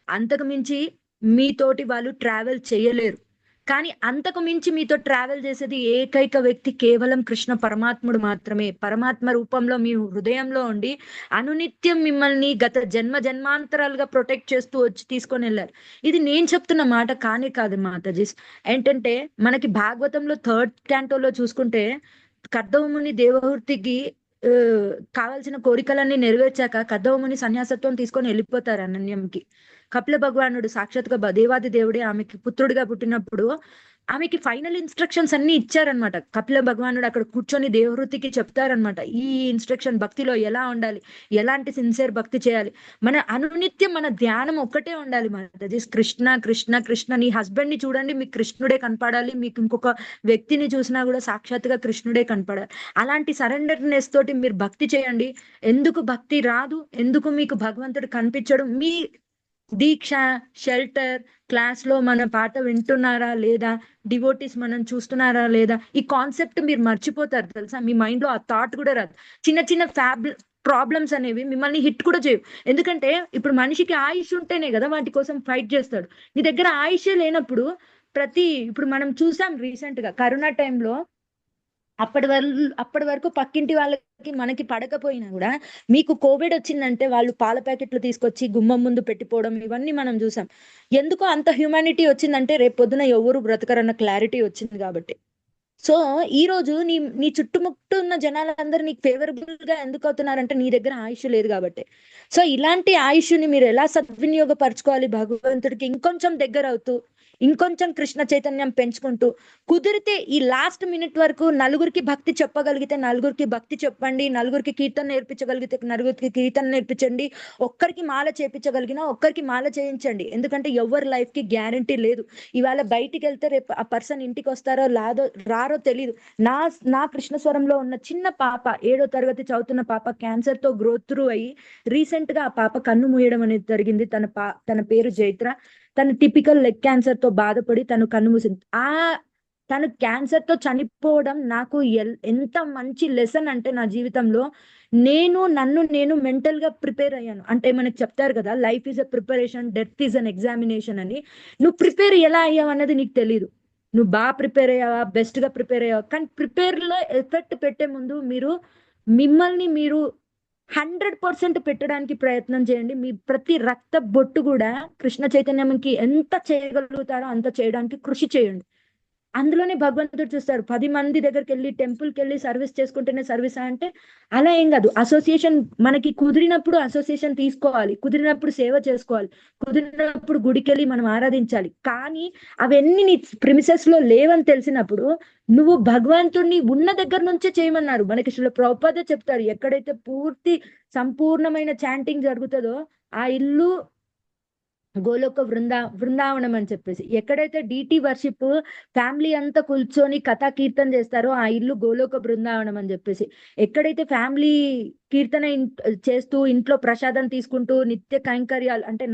అంతకు మించి మీతోటి వాళ్ళు ట్రావెల్ చేయలేరు. కానీ అంతకు మించి మీతో ట్రావెల్ చేసేది ఏకైక వ్యక్తి కేవలం కృష్ణ పరమాత్ముడు మాత్రమే. పరమాత్మ రూపంలో మీ హృదయంలో ఉండి అనునిత్యం మిమ్మల్ని గత జన్మ జన్మాంతరాలుగా ప్రొటెక్ట్ చేస్తూ వచ్చి తీసుకొని వెళ్ళారు. ఇది నేను చెప్తున్న మాట కానే కాదు మాతాజీస్. ఏంటంటే మనకి భాగవతంలో 3rd canto చూసుకుంటే కర్దవముని దేవహూతికి ఆ, కావాల్సిన కోరికలన్నీ నెరవేర్చాక కర్దవముని సన్యాసత్వం తీసుకొని వెళ్ళిపోతారు అనన్యంకి. కపిల భగవానుడు సాక్షాత్గా దేవాది దేవుడే ఆమెకి పుత్రుడిగా పుట్టినప్పుడు ఆమెకి ఫైనల్ ఇన్స్ట్రక్షన్స్ అన్ని ఇచ్చారనమాట. కపిల భగవానుడు అక్కడ కూర్చొని దేవహృతికి చెప్తారనమాట, ఈ ఇన్స్ట్రక్షన్ భక్తిలో ఎలా ఉండాలి, ఎలాంటి సిన్సియర్ భక్తి చేయాలి. మన అనునిత్యం మన ధ్యానం ఒక్కటే ఉండాలి మాతాజీ, కృష్ణ కృష్ణ కృష్ణ. నీ హస్బెండ్ ని చూడండి, మీకు కృష్ణుడే కనపడాలి, మీకు ఇంకొక వ్యక్తిని చూసినా కూడా సాక్షాత్గా కృష్ణుడే కనపడాలి. అలాంటి సరెండర్నెస్ తోటి మీరు భక్తి చేయండి. ఎందుకు భక్తి రాదు, ఎందుకు మీకు భగవంతుడు కనిపించడు, మీ దీక్ష షెల్టర్ క్లాస్ లో మన పాట వింటున్నారా లేదా, డివోటీస్ మనం చూస్తున్నారా లేదా, ఈ కాన్సెప్ట్ మీరు మర్చిపోతారు తెలుసా. మీ మైండ్ లో ఆ థాట్ కూడా రాదు. చిన్న చిన్న ప్రాబ్లమ్స్ అనేవి మిమ్మల్ని హిట్ కూడా చేయవు. ఎందుకంటే ఇప్పుడు మనిషికి ఆయుష్ ఉంటేనే కదా వాటి కోసం ఫైట్ చేస్తాడు. నీ దగ్గర ఆయుషే లేనప్పుడు ఇప్పుడు మనం చూసాం రీసెంట్ గా కరోనా టైంలో, అప్పటి వరకు పక్కింటి వాళ్ళకి మనకి పడకపోయినా కూడా మీకు కోవిడ్ వచ్చిందంటే వాళ్ళు పాల ప్యాకెట్లు తీసుకొచ్చి గుమ్మం ముందు పెట్టిపోవడం ఇవన్నీ మనం చూసాం. ఎందుకో అంత హ్యూమానిటీ వచ్చిందంటే రేపు పొద్దున ఎవరు బ్రతకరన్న క్లారిటీ వచ్చింది కాబట్టి. సో ఈ రోజు నీ నీ చుట్టుముట్టు ఉన్న జనాలందరూ నీకు ఫేవరబుల్ గా ఎందుకు అవుతున్నారంటే నీ దగ్గర ఆయుష్ లేదు కాబట్టి. సో ఇలాంటి ఆయుష్ని మీరు ఎలా సద్వినియోగపరచుకోవాలి, భగవంతుడికి ఇంకొంచెం దగ్గర అవుతూ ఇంకొంచెం కృష్ణ చైతన్యం పెంచుకుంటూ, కుదిరితే ఈ లాస్ట్ మినిట్ వరకు నలుగురికి భక్తి చెప్పగలిగితే నలుగురికి భక్తి చెప్పండి, నలుగురికి కీర్తన నేర్పించగలిగితే నలుగురికి కీర్తన నేర్పించండి, ఒక్కరికి మాల చేపించగలిగినా ఒక్కరికి మాల చేయించండి. ఎందుకంటే ఎవరి లైఫ్ కి గ్యారంటీ లేదు. ఇవాళ బయటికి వెళ్తే రేపు ఆ పర్సన్ ఇంటికి వస్తారో రారో తెలియదు. నా కృష్ణస్వరంలో ఉన్న చిన్న పాప 7వ తరగతి చదువుతున్న పాప క్యాన్సర్ తో గ్రోత్ త్రూ అయ్యి రీసెంట్ గా ఆ పాప కన్ను మూయడం అనేది జరిగింది. తన పేరు జైత్ర. తను టిపికల్ లెగ్ క్యాన్సర్ తో బాధపడి తను కన్ను మూసింది. తను క్యాన్సర్ తో చనిపోవడం నాకు ఎంత మంచి లెసన్ అంటే నా జీవితంలో నన్ను మెంటల్ గా ప్రిపేర్ అయ్యాను. అంటే మనకి చెప్తారు కదా, life is a preparation, death is an examination అని. నువ్వు ప్రిపేర్ ఎలా అయ్యావు అన్నది నీకు తెలియదు. నువ్వు బాగా ప్రిపేర్ అయ్యావా, బెస్ట్ గా ప్రిపేర్ అయ్యావా, కానీ ప్రిపేర్ లో ఎఫెక్ట్ పెట్టే ముందు మిమ్మల్ని మీరు 100% పెట్టడానికి ప్రయత్నం చేయండి. మీ ప్రతి రక్త బొట్టు కూడా కృష్ణ చైతన్యంకి ఎంత చేయగలుగుతారో అంత చేయడానికి కృషి చేయండి. అందులోనే భగవంతుడు చూస్తారు. 10 మంది దగ్గరికి వెళ్ళి టెంపుల్కి వెళ్ళి సర్వీస్ చేసుకుంటేనే సర్వీస్ అంటే అలా ఏం కాదు. అసోసియేషన్ మనకి కుదిరినప్పుడు అసోసియేషన్ తీసుకోవాలి, కుదిరినప్పుడు సేవ చేసుకోవాలి, కుదిరినప్పుడు గుడికి వెళ్ళి మనం ఆరాధించాలి. కానీ అవన్నీ నీ ప్రిమిసెస్ లో లేవని తెలిసినప్పుడు నువ్వు భగవంతుడిని ఉన్న దగ్గర నుంచే చేయమన్నారు. మనకి శ్రీల ప్రభుపాద చెప్తారు, ఎక్కడైతే పూర్తి సంపూర్ణమైన చాంటింగ్ జరుగుతుందో ఆ ఇల్లు గోలోక బృందావనం అని చెప్పేసి, ఎక్కడైతే డిటి వర్షిప్ ఫ్యామిలీ అంతా కూర్చొని కథా కీర్తన చేస్తారో ఆ ఇల్లు గోలోక బృందావనం అని చెప్పేసి, ఎక్కడైతే ఫ్యామిలీ కీర్తన చేస్తూ ఇంట్లో ప్రసాదం తీసుకుంటూ నిత్య కైంకర్యాలు అంటే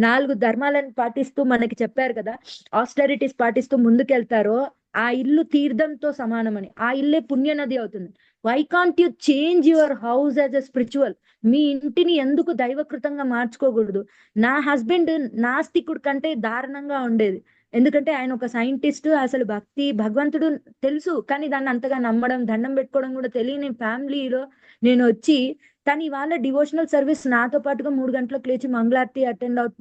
4 ధర్మాలను పాటిస్తూ మనకి చెప్పారు కదా, ఆస్టరిటీస్ పాటిస్తూ ముందుకెళ్తారో ఆ ఇల్లు తీర్థంతో సమానమని, ఆ ఇల్లే పుణ్యనది అవుతుంది. Why can't you change your house as a spiritual? మీ ఇంటిని ఎందుకు దైవకృతంగా మార్చుకోకూడదు? నా హస్బెండ్ నాస్తికుడు కంటే దారుణంగా ఉండేది. ఎందుకంటే ఆయన ఒక సైంటిస్ట్, అసలు భగవంతుడు తెలుసు కానీ దాన్ని అంతగా నమ్మడం, దండం పెట్టుకోవడం కూడా తెలియని ఫ్యామిలీలో నేను వచ్చి తను ఇవాళ డివోషనల్ సర్వీస్ నాతో పాటుగా 3 గంటలకు లేచి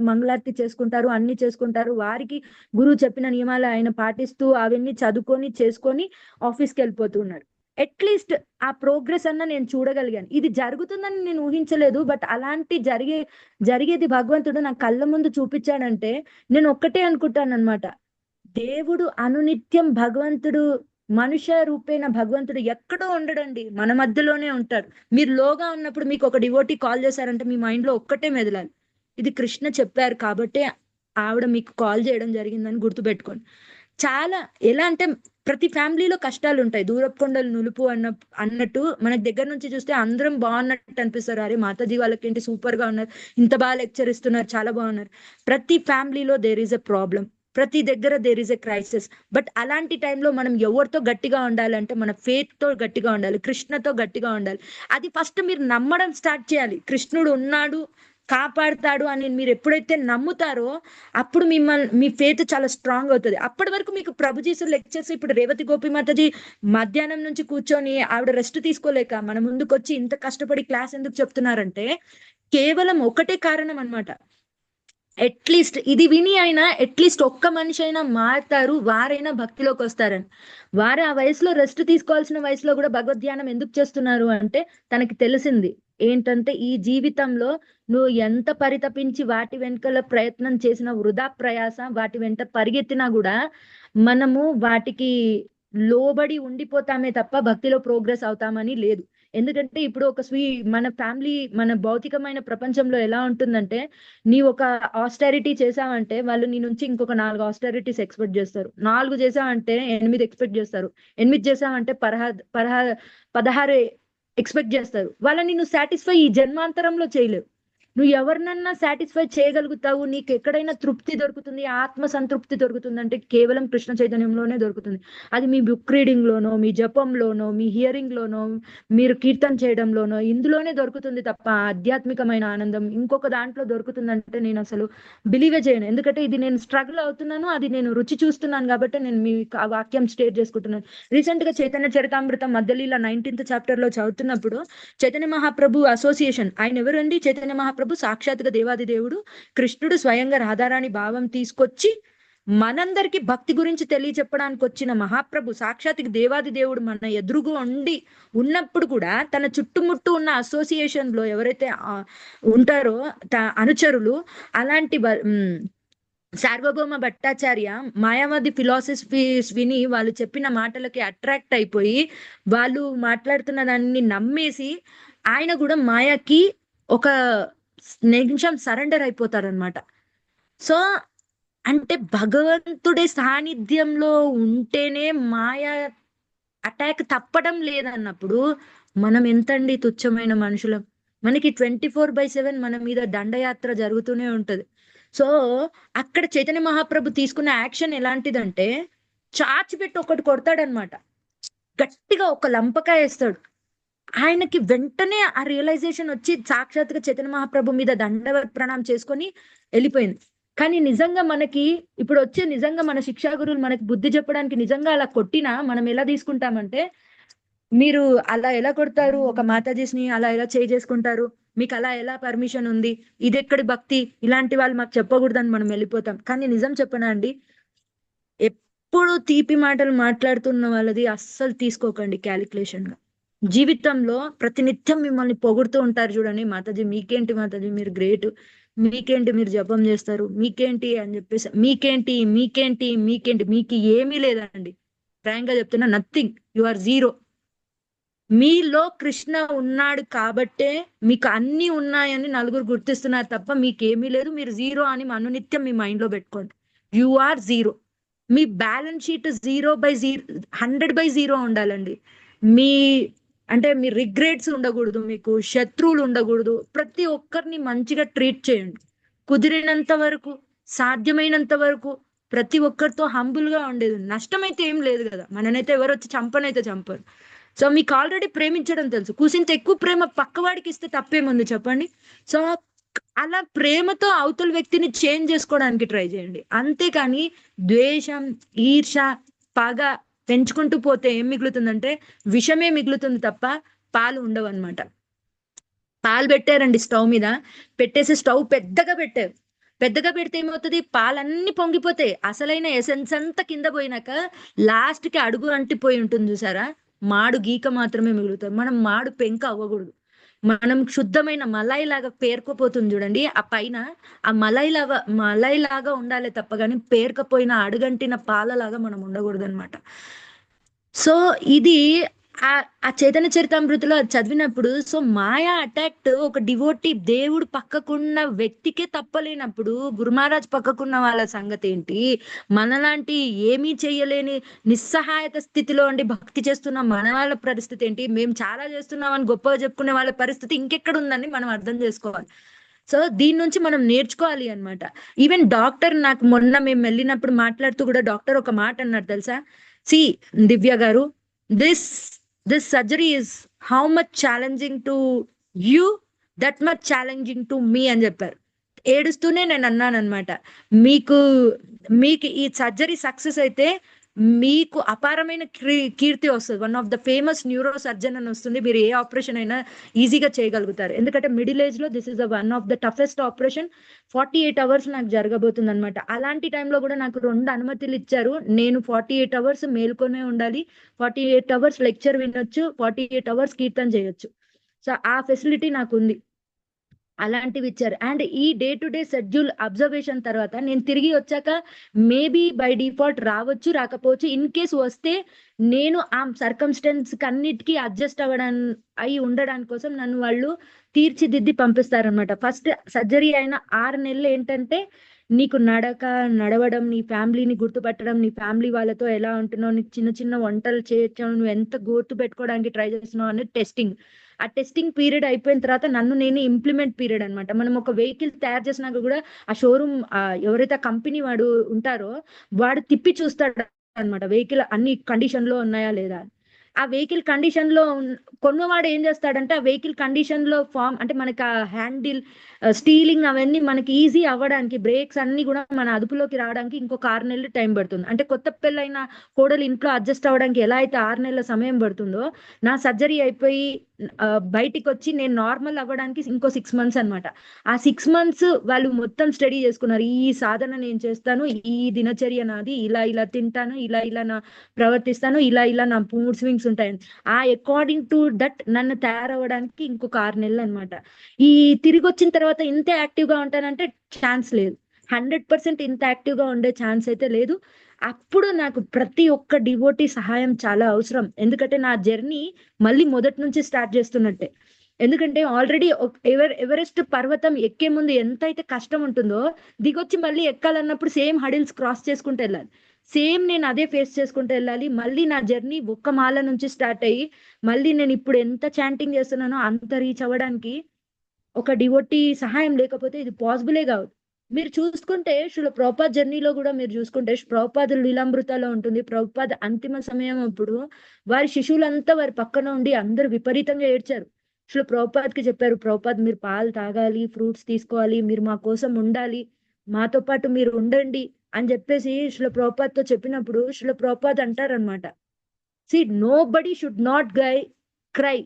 మంగళారతి చేసుకుంటారు, అన్ని చేసుకుంటారు. వారికి గురువు చెప్పిన నియమాలు ఆయన పాటిస్తూ అవన్నీ చదువుకొని చేసుకొని ఆఫీస్కి వెళ్ళిపోతున్నారు. అట్లీస్ట్ ఆ ప్రోగ్రెస్ అన్న నేను చూడగలిగాను. ఇది జరుగుతుందని నేను ఊహించలేదు, బట్ అలాంటి జరిగేది భగవంతుడు నా కళ్ళ ముందు చూపించాడంటే నేను ఒక్కటే అనుకుంటాను అనమాట, దేవుడు అనునిత్యం భగవంతుడు మనుష్య రూపేణ భగవంతుడు ఎక్కడో ఉండడండి, మన మధ్యలోనే ఉంటాడు. మీరు లోగా ఉన్నప్పుడు మీకు ఒక డివోటీ కాల్ చేశారంటే మీ మైండ్ లో ఒక్కటే మెదలాలి, ఇది కృష్ణ చెప్పారు కాబట్టి ఆవిడ మీకు కాల్ చేయడం జరిగిందని గుర్తుపెట్టుకోండి. చాలా ఎలా అంటే ప్రతి ఫ్యామిలీలో కష్టాలు ఉంటాయి. దూరపు కొండలు నులుపు అన్నట్టు మనకి దగ్గర నుంచి చూస్తే అందరం బాగున్నట్టు అనిపిస్తారు. అరే మాతాజీ వాళ్ళకి ఏంటి సూపర్ గా ఉన్నారు, ఇంత బాగా లెక్చర్ ఇస్తున్నారు, చాలా బాగున్నారు. ప్రతి ఫ్యామిలీలో దేర్ ఈస్ అ ప్రాబ్లం. ప్రతి దగ్గర there is a crisis. But అలాంటి టైంలో మనం ఎవరితో గట్టిగా ఉండాలంటే మన ఫేత్ తో గట్టిగా ఉండాలి, కృష్ణతో గట్టిగా ఉండాలి. అది ఫస్ట్ మీరు నమ్మడం స్టార్ట్ చేయాలి. కృష్ణుడు ఉన్నాడు, కాపాడుతాడు అని మీరు ఎప్పుడైతే నమ్ముతారో అప్పుడు మీ ఫేత్ చాలా స్ట్రాంగ్ అవుతుంది. అప్పటి వరకు మీకు ప్రభు జీసు లెక్చర్స్, ఇప్పుడు రేవతి గోపిమాతజీ మధ్యాహ్నం నుంచి కూర్చొని ఆవిడ రెస్ట్ తీసుకోలేక మన ముందుకు వచ్చి ఇంత కష్టపడి క్లాస్ ఎందుకు చెప్తున్నారంటే కేవలం ఒకటే కారణం అన్నమాట. అట్లీస్ట్ ఇది విని అయినా అట్లీస్ట్ ఒక్క మనిషి అయినా మారుతారు, వారైనా భక్తిలోకి వస్తారని. వారు ఆ వయసులో రెస్ట్ తీసుకోవాల్సిన వయసులో కూడా భగవద్ధ్యానం ఎందుకు చేస్తున్నారు అంటే తనకి తెలిసింది ఏంటంటే ఈ జీవితంలో నువ్వు ఎంత పరితపించి వాటి వెనుకల ప్రయత్నం చేసిన వృధా ప్రయాస, వాటి వెంట పరిగెత్తినా కూడా మనము వాటికి లోబడి ఉండిపోతామే తప్ప భక్తిలో ప్రోగ్రెస్ అవుతామని లేదు. ఎందుకంటే ఇప్పుడు ఒక మన ఫ్యామిలీ, మన భౌతికమైన ప్రపంచంలో ఎలా ఉంటుందంటే నీ ఒక ఆస్టారిటీ చేసావంటే వాళ్ళు నీ నుంచి ఇంకొక 4 ఆస్టారిటీస్ ఎక్స్పెక్ట్ చేస్తారు, 4 చేసావంటే 8 ఎక్స్పెక్ట్ చేస్తారు, 8 చేసావంటే 16 ఎక్స్పెక్ట్ చేస్తారు. వాళ్ళని నువ్వు సాటిస్ఫై ఈ జన్మాంతరంలో చేయలేవు. నువ్వు ఎవరినన్నా సాటిస్ఫై చేయగలుగుతావు, నీకు ఎక్కడైనా తృప్తి దొరుకుతుంది, ఆత్మ సంతృప్తి దొరుకుతుంది అంటే కేవలం కృష్ణ చైతన్యంలోనే దొరుకుతుంది. అది మీ బుక్ రీడింగ్ లోనో, మీ జపంలోనో, మీ హియరింగ్ లోనో, మీరు కీర్తన చేయడంలోనో ఇందులోనే దొరుకుతుంది తప్ప ఆధ్యాత్మికమైన ఆనందం ఇంకొక దాంట్లో దొరుకుతుందంటే నేను అసలు బిలీవే చేయను. ఎందుకంటే ఇది నేను స్ట్రగుల్ అవుతున్నాను, అది నేను రుచి చూస్తున్నాను కాబట్టి నేను మీ ఆ వాక్యం స్టేట్ చేసుకుంటున్నాను. రీసెంట్ గా చైతన్య చరితామృతం మధ్యలీల 19th చాప్టర్ లో చదువుతున్నప్పుడు చైతన్య మహాప్రభు అసోసియేషన్, ఆయన ఎవరండి? చైతన్య మహాప్రభు సాక్షాత్గా దేవాది దేవుడు, కృష్ణుడు స్వయంగా రాధారాణి భావం తీసుకొచ్చి మనందరికి భక్తి గురించి తెలియచెప్పడానికి వచ్చిన మహాప్రభు, సాక్షాత్కి దేవాది దేవుడు మన ఎదురుగా ఉన్నప్పుడు కూడా తన చుట్టుముట్టు ఉన్న అసోసియేషన్ లో ఎవరైతే ఉంటారో అనుచరులు, అలాంటి సార్వభౌమ భట్టాచార్య మాయావాది ఫిలాసఫీస్ విని వాళ్ళు చెప్పిన మాటలకి అట్రాక్ట్ అయిపోయి వాళ్ళు మాట్లాడుతున్న దాన్ని నమ్మేసి ఆయన కూడా మాయాకి ఒక నిమిషం సరెండర్ అయిపోతారనమాట. సో అంటే భగవంతుడి సాన్నిధ్యంలో ఉంటేనే మాయ అటాక్ తప్పడం లేదన్నప్పుడు మనం ఎంతండి తుచ్చమైన మనుషులం. మనకి 24/7 మన మీద దండయాత్ర జరుగుతూనే ఉంటది. సో అక్కడ చైతన్య మహాప్రభు తీసుకున్న యాక్షన్ ఎలాంటిదంటే చాచి పెట్టి ఒకటి కొడతాడనమాట, గట్టిగా ఒక లంపకాయ వేస్తాడు. ఆయనకి వెంటనే ఆ రియలైజేషన్ వచ్చి సాక్షాత్గా చైతన్య మహాప్రభు మీద దండవత్ ప్రణామం చేసుకొని వెళ్ళిపోయింది. కానీ నిజంగా మనకి ఇప్పుడు వచ్చే నిజంగా మన శిక్షా గురువులు మనకి బుద్ధి చెప్పడానికి నిజంగా అలా కొట్టినా మనం ఎలా తీసుకుంటామంటే, మీరు అలా ఎలా కొడతారు, ఒక మాతాజీస్ని అలా ఎలా చేసుకుంటారు, మీకు అలా ఎలా పర్మిషన్ ఉంది, ఇది ఎక్కడి భక్తి, ఇలాంటి వాళ్ళు మాకు చెప్పకూడదని మనం వెళ్ళిపోతాం. కానీ నిజం చెప్పనా అండి, ఎప్పుడు తీపి మాటలు మాట్లాడుతున్న వాళ్ళది అస్సలు తీసుకోకండి క్యాలిక్యులేషన్ గా. జీవితంలో ప్రతినిత్యం మిమ్మల్ని పొగుడుతూ ఉంటారు చూడండి, మాతాజీ మీకేంటి మాతాజీ మీరు గ్రేట్, మీకేంటి మీరు జపం చేస్తారు, మీకేంటి అని చెప్పేసి, మీకేంటి మీకేంటి మీకేంటి, మీకు ఏమీ లేదండి. ఫ్రాంక్ గా చెప్తున్నా, నథింగ్, యు ఆర్ జీరో. మీలో కృష్ణ ఉన్నాడు కాబట్టే మీకు అన్ని ఉన్నాయని నలుగురు గుర్తిస్తున్నారు తప్ప మీకేమీ లేదు, మీరు జీరో అని అనునిత్యం మీ మైండ్ లో పెట్టుకోండి. You are zero. మీ బ్యాలెన్స్ షీట్ 0/0 100/0 ఉండాలండి. మీ అంటే మీ రిగ్రెట్స్ ఉండకూడదు, మీకు శత్రువులు ఉండకూడదు. ప్రతి ఒక్కరిని మంచిగా ట్రీట్ చేయండి, కుదిరినంత వరకు, సాధ్యమైనంత వరకు ప్రతి ఒక్కరితో హంబుల్ గా ఉండేది. నష్టమైతే ఏం లేదు కదా, మననైతే ఎవరు వచ్చి చంపనైతే చంపరు. సో మీకు ఆల్రెడీ ప్రేమించడం తెలుసు, కూసింత ఎక్కువ ప్రేమ పక్కవాడికి ఇస్తే తప్పేముంది చెప్పండి. సో అలా ప్రేమతో అవతల వ్యక్తిని చేంజ్ చేసుకోవడానికి ట్రై చేయండి. అంతేకాని ద్వేషం, ఈర్ష, పగ పెంచుకుంటూ పోతే ఏం మిగులుతుందంటే విషమే మిగులుతుంది తప్ప పాలు ఉండవు అనమాట. పాలు పెట్టారండి స్టవ్ మీద, పెట్టేసి స్టవ్ పెద్దగా పెట్టారు, పెద్దగా పెడితే ఏమవుతుంది, పాలన్నీ పొంగిపోతాయి, అసలైన ఎసెన్స్ అంతా కింద పోయినాక లాస్ట్ కి అడుగు అంటిపోయి ఉంటుంది చూసారా, మాడు గీక మాత్రమే మిగులుతుంది. మనం మాడు పెంక అవ్వకూడదు, మనం శుద్ధమైన మలై లాగా పేరుకుపోతుంది చూడండి ఆ పైన, ఆ మలై లాగా ఉండాలి తప్ప కానీ పేరుకపోయిన అడుగంటిన పాలలాగా మనం ఉండకూడదు అనమాట. సో ఇది ఆ చైతన్య చరితామృతిలో చదివినప్పుడు, సో మాయా అటాక్ట్ ఒక డివోటీ దేవుడు పక్కకున్న వ్యక్తికే తప్పలేనప్పుడు గురు మహారాజ్ పక్కకున్న వాళ్ళ సంగతి ఏంటి? మనలాంటి ఏమీ చెయ్యలేని నిస్సహాయక స్థితిలో ఉండి భక్తి చేస్తున్న మన వాళ్ళ పరిస్థితి ఏంటి? మేము చాలా చేస్తున్నామని గొప్పగా చెప్పుకునే వాళ్ళ పరిస్థితి ఇంకెక్కడ ఉందని మనం అర్థం చేసుకోవాలి. సో దీని నుంచి మనం నేర్చుకోవాలి అన్నమాట. ఈవెన్ డాక్టర్ నాకు మొన్న మేము వెళ్ళినప్పుడు మాట్లాడుతూ కూడా డాక్టర్ ఒక మాట అన్నారు తెలుసా, see Divya garu, this this surgery is how much challenging to you, that much challenging to me అని చెప్పారు. ఏడుస్తూనే నేను అన్నాను అనమాట, మీకు మీకు ఈ సర్జరీ సక్సెస్ అయితే మీకు అపారమైన కీర్తి వస్తుంది, one of the famous neuro surgeon అని వస్తుంది, మీరు ఏ ఆపరేషన్ అయినా ఈజీగా చేయగలుగుతారు. ఎందుకంటే మిడిల్ ఏజ్ లో this is the one of the toughest operation. 48 hours నాకు జరగబోతుంది అనమాట. అలాంటి టైంలో కూడా నాకు 2 అనుమతులు ఇచ్చారు. నేను 48 hours మేల్కొనే ఉండాలి, 48 hours లెక్చర్ వినొచ్చు, 48 hours కీర్తన చేయొచ్చు. సో ఆ ఫెసిలిటీ నాకు ఉంది. అలాంటివి ఇచ్చారు. అండ్ ఈ day to day schedule observation తర్వాత నేను తిరిగి వచ్చాక మేబీ బై డిఫాల్ట్ రావచ్చు, రాకపోవచ్చు. ఇన్ కేస్ వస్తే నేను ఆ సర్కమ్స్టెన్స్ అన్నిటికీ అడ్జస్ట్ అయి ఉండడానికి కోసం నన్ను వాళ్ళు తీర్చిదిద్ది పంపిస్తారనమాట. ఫస్ట్ సర్జరీ అయిన 6 నెలలు ఏంటంటే నీకు నడవడం, నీ ఫ్యామిలీని గుర్తుపట్టడం, నీ ఫ్యామిలీ వాళ్ళతో ఎలా ఉంటున్నావు, నీకు చిన్న చిన్న వంటలు చేయొచ్చు, నువ్వు ఎంత గుర్తు పెట్టుకోవడానికి ట్రై చేస్తున్నావు అనేది టెస్టింగ్. ఆ టెస్టింగ్ పీరియడ్ అయిపోయిన తర్వాత నన్ను నేను ఇంప్లిమెంట్ పీరియడ్ అనమాట. మనం ఒక వెహికల్ తయారు చేసినాక కూడా ఆ షోరూమ్ ఎవరైతే కంపెనీ వాడు ఉంటారో వాడు తిప్పి చూస్తాడు అనమాట, వెహికల్ అన్ని కండిషన్ లో ఉన్నాయా లేదా. ఆ వెహికల్ కండిషన్ లో కొన్నవాడు ఏం చేస్తాడంటే ఆ వెహికల్ కండిషన్ లో ఫామ్ అంటే మనకి ఆ హ్యాండిల్ స్టీలింగ్ అవన్నీ మనకి ఈజీ అవ్వడానికి, బ్రేక్స్ అన్ని కూడా మన అదుపులోకి రావడానికి ఇంకొక 6 నెలలు టైం పడుతుంది. అంటే కొత్త పెళ్ళైన కోడలు ఇంట్లో అడ్జస్ట్ అవ్వడానికి ఎలా అయితే 6 నెలల సమయం పడుతుందో, నా సర్జరీ అయిపోయి బయటికి వచ్చి నేను నార్మల్ అవ్వడానికి ఇంకో 6 months అనమాట. ఆ 6 months వాళ్ళు మొత్తం స్టడీ చేసుకున్నారు. ఈ సాధన నేను చేస్తాను, ఈ దినచర్య నాది, ఇలా ఇలా తింటాను, ఇలా ఇలా నా ప్రవర్తిస్తాను, ఇలా ఇలా నా మూడ్ స్వింగ్స్ ఉంటాయి. ఆ అకార్డింగ్ టు దట్ నన్ను తయారవ్వడానికి ఇంకొక 6 నెలలు అనమాట. ఈ తిరిగి వచ్చిన తర్వాత ఇంత యాక్టివ్ గా ఉంటానంటే ఛాన్స్ లేదు. 100% ఇంత యాక్టివ్ గా ఉండే ఛాన్స్ అయితే లేదు. అప్పుడు నాకు ప్రతి ఒక్క డివోటీ సహాయం చాలా అవసరం. ఎందుకంటే నా జర్నీ మళ్ళీ మొదటి నుంచి స్టార్ట్ చేస్తున్నట్టే. ఎందుకంటే ఆల్రెడీ ఎవరెస్ట్ పర్వతం ఎక్కే ముందు ఎంత అయితే కష్టం ఉంటుందో, దిగొచ్చి మళ్ళీ ఎక్కాలన్నప్పుడు సేమ్ హడిల్స్ క్రాస్ చేసుకుంటూ వెళ్ళాలి. సేమ్ నేను అదే ఫేస్ చేసుకుంటూ వెళ్ళాలి. మళ్ళీ నా జర్నీ ఒక్క మాల నుంచి స్టార్ట్ అయ్యి మళ్ళీ నేను ఇప్పుడు ఎంత చాంటింగ్ చేస్తున్నానో అంత రీచ్ అవ్వడానికి ఒక డివోటీ సహాయం లేకపోతే ఇది పాసిబులే కాదు. మీరు చూసుకుంటే ప్రభుపాద్ జర్నీలో కూడా మీరు చూసుకుంటే ప్రభుపాద్ లీలామృతాలో ఉంటుంది. ప్రభుపాద్ అంతిమ సమయం అప్పుడు వారి శిష్యులంతా వారి పక్కన ఉండి అందరు విపరీతంగా ఏడ్చారు. ప్రభుపాద్కి చెప్పారు, ప్రభుపాద్ మీరు పాలు తాగాలి, ఫ్రూట్స్ తీసుకోవాలి, మీరు మా కోసం ఉండాలి, మాతో పాటు మీరు ఉండండి అని చెప్పేసి ప్రభుపాద్తో చెప్పినప్పుడు ప్రభుపాద్ అంటారనమాట, see nobody should not cry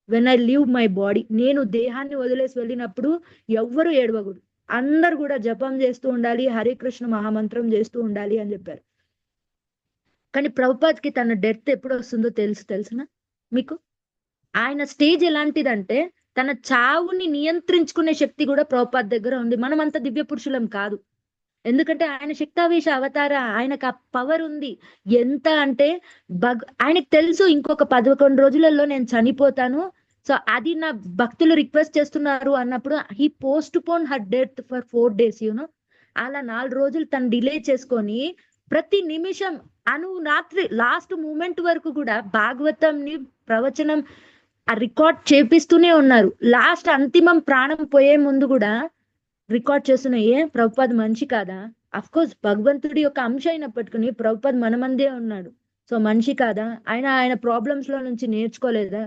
when I leave my body. నేను దేహాన్ని వదిలేసి వెళ్ళినప్పుడు ఎవ్వరు ఏడవకూడదు, అందరు కూడా జపం చేస్తూ ఉండాలి, హరే కృష్ణ మహామంత్రం చేస్తూ ఉండాలి అని చెప్పారు. కానీ ప్రభుపాద్కి తన డెత్ ఎప్పుడు వస్తుందో తెలుసునా మీకు? ఆయన స్టేజ్ ఎలాంటిదంటే తన చావుని నియంత్రించుకునే శక్తి కూడా ప్రభుపాద్ దగ్గర ఉంది. మనం అంత దివ్య పురుషులం కాదు. ఎందుకంటే ఆయన శక్తావేశ అవతార, ఆయనకు ఆ పవర్ ఉంది. ఎంత అంటే ఆయనకు తెలుసు ఇంకొక 11 రోజులలో నేను చనిపోతాను. సో అది నా భక్తులు రిక్వెస్ట్ చేస్తున్నారు అన్నప్పుడు he post phone her death for 4 days అలా 4 రోజులు తను డిలే చేసుకొని ప్రతి నిమిషం రాత్రి లాస్ట్ మూమెంట్ వరకు కూడా భాగవతం ని ప్రవచనం ఆ రికార్డ్ చేపిస్తూనే ఉన్నారు. లాస్ట్ అంతిమం ప్రాణం పోయే ముందు కూడా రికార్డ్ చేస్తున్నాయి. ప్రభుపాద్ మనిషి కాదా? అఫ్ కోర్స్ భగవంతుడి యొక్క అంశ అయినప్పటికీ ప్రభుపాద్ మన మందే ఉన్నాడు. సో మనిషి కాదా? ఆయన ప్రాబ్లమ్స్ లో నుంచి నేర్చుకోలేదా?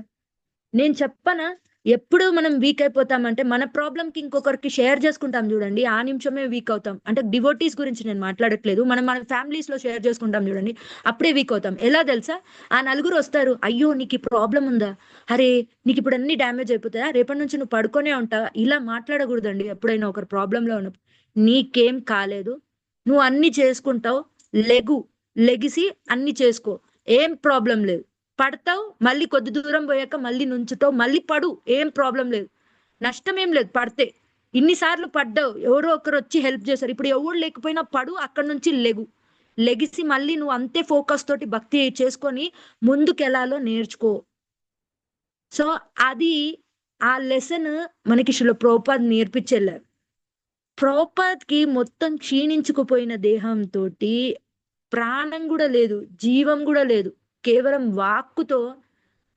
నేను చెప్పనా, ఎప్పుడు మనం వీక్ అయిపోతామంటే మన ప్రాబ్లం కి ఇంకొకరికి షేర్ చేసుకుంటాం చూడండి, ఆ నిమిషమే వీక్ అవుతాం. అంటే డివోటీస్ గురించి నేను మాట్లాడట్లేదు, మనం మన ఫ్యామిలీస్ లో షేర్ చేసుకుంటాం చూడండి, అప్పుడే వీక్ అవుతాం. ఎలా తెలుసా? ఆ నలుగురు వస్తారు, అయ్యో నీకు ఈ ప్రాబ్లం ఉందా, అరే నీకు ఇప్పుడు అన్ని డ్యామేజ్ అయిపోతాయా, రేపటి నుంచి నువ్వు పడుకొనే ఉంటావా, ఇలా మాట్లాడకూడదండి. ఎప్పుడైనా ఒకరు ప్రాబ్లంలో ఉన్నప్పుడు నీకేం కాలేదు, నువ్వు అన్ని చేసుకుంటావు, లెగిసి అన్ని చేసుకో, ఏం ప్రాబ్లం లేదు. పడతావు, మళ్ళీ కొద్ది దూరం పోయాక మళ్ళీ నుంచుతావు, మళ్ళీ పడు, ఏం ప్రాబ్లం లేదు, నష్టం ఏం లేదు పడితే. ఇన్నిసార్లు పడ్డావు, ఎవరో ఒకరు వచ్చి హెల్ప్ చేస్తారు. ఇప్పుడు ఎవరు లేకపోయినా పడు, అక్కడి నుంచి లెగిసి మళ్ళీ నువ్వు అంతే ఫోకస్ తోటి భక్తి చేసుకొని ముందుకెళ్ళాలో నేర్చుకో. సో అది ఆ లెసన్ మనకి ప్రభుపాద్ నేర్పించెళ్ళారు. ప్రభుపాద్ కి మొత్తం క్షీణించుకుపోయిన దేహంతో ప్రాణం కూడా లేదు, జీవం కూడా లేదు, కేవలం వాక్కుతో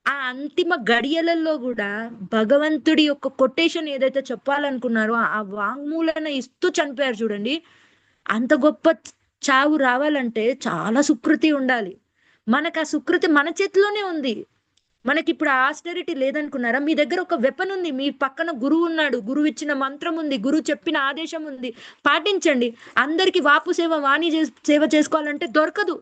ఆ అంతిమ గడియలలో కూడా భగవంతుడి యొక్క కొటేషన్ ఏదైతే చెప్పాలనుకున్నారో ఆ వాంగ్మూలన ఇస్తూ చనిపోయారు చూడండి. అంత గొప్ప చావు రావాలంటే చాలా సుకృతి ఉండాలి. మనకు ఆ సుకృతి మన చేతిలోనే ఉంది. మనకి ఇప్పుడు ఆస్టెరిటీ లేదనుకున్నారా? మీ దగ్గర ఒక వెపన్ ఉంది. మీ పక్కన గురువు ఉన్నాడు. గురువు ఇచ్చిన మంత్రం ఉంది. గురువు చెప్పిన ఆదేశం ఉంది. పాటించండి. అందరికి వాపు సేవ, వాణి సేవ చేసుకోవాలంటే దొరకదు.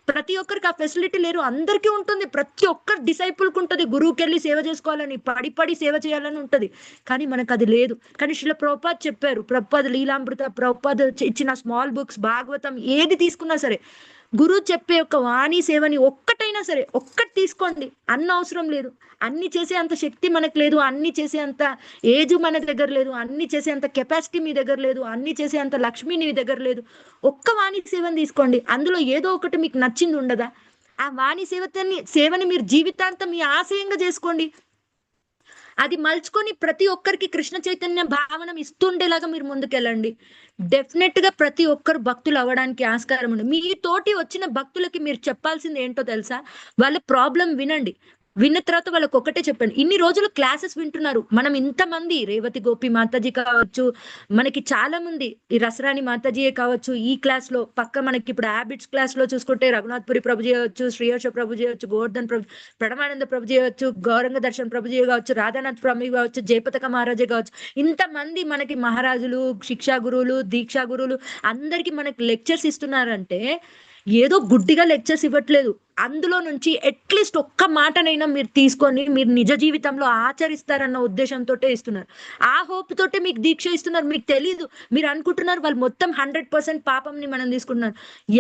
ప్రతి ఒక్కరికి ఆ ఫెసిలిటీ లేరు. అందరికీ ఉంటుంది. ప్రతి ఒక్కరు డిసైపుల్కి ఉంటుంది. గురువుకి వెళ్ళి సేవ చేసుకోవాలని, పడి పడి సేవ చేయాలని ఉంటది. కానీ మనకు అది లేదు. కానీ శ్రీల ప్రభుపాద్ చెప్పారు. ప్రభుపాద్ లీలామృత, ప్రభుపాద్ ఇచ్చిన స్మాల్ బుక్స్, భాగవతం ఏది తీసుకున్నా సరే, గురువు చెప్పే ఒక వాణి సేవని ఒక్కటైనా సరే ఒక్కటి తీసుకోండి. అన్న అవసరం లేదు. అన్ని చేసే అంత శక్తి మనకు లేదు. అన్ని చేసే అంత ఏజ్ మన దగ్గర లేదు. అన్ని చేసే అంత కెపాసిటీ మీ దగ్గర లేదు. అన్ని చేసే అంత లక్ష్మి మీ దగ్గర లేదు. ఒక్క వాణి సేవని తీసుకోండి. అందులో ఏదో ఒకటి మీకు నచ్చింది ఉండదా? ఆ వాణి సేవని మీరు జీవితాంతం మీ ఆశయంగా చేసుకోండి. అది మలుచుకొని ప్రతి ఒక్కరికి కృష్ణ చైతన్య భావన ఇస్తుండేలాగా మీరు ముందుకెళ్ళండి. డెఫినెట్ గా ప్రతి ఒక్కరు భక్తులు అవ్వడానికి ఆస్కారం ఉంది. మీ తోటి వచ్చిన భక్తులకి మీరు చెప్పాల్సింది ఏంటో తెలుసా? వాళ్ళ ప్రాబ్లం వినండి. విన్న తర్వాత వాళ్ళకి ఒకటే చెప్పండి. ఇన్ని రోజులు క్లాసెస్ వింటున్నారు. మనం ఇంతమంది, రేవతి గోపి మాతాజీ కావచ్చు, మనకి చాలా మంది, ఈ రసరాణి మాతాజీయే కావచ్చు, ఈ క్లాస్ లో పక్క మనకి ఇప్పుడు హ్యాబిట్స్ క్లాస్ లో చూసుకుంటే రఘునాథ్పురి ప్రభుజీ అవచ్చు, శ్రీహర్ష ప్రభుజీ అవచ్చు, గోవర్ధన్ ప్రభు, ప్రణమానంద ప్రభుజీ అవచ్చు, గౌరంగ దర్శన్ ప్రభుజీ కావచ్చు, రాధానాథ్ ప్రభు కావచ్చు, జయపతక మహారాజే కావచ్చు, ఇంతమంది మనకి మహారాజులు, శిక్షా గురువులు, దీక్షా గురువులు అందరికి మనకి లెక్చర్స్ ఇస్తున్నారంటే ఏదో గుడ్డిగా లెక్చర్స్ ఇవ్వట్లేదు. అందులో నుంచి అట్లీస్ట్ ఒక్క మాటనైనా మీరు తీసుకొని మీరు నిజ జీవితంలో ఆచరిస్తారన్న ఉద్దేశంతో ఇస్తున్నారు. ఆ హోప్ తోటే మీకు దీక్ష ఇస్తున్నారు. మీకు తెలీదు. మీరు అనుకుంటున్నారు వాళ్ళు మొత్తం 100% పాపంని మనం తీసుకుంటున్నారు.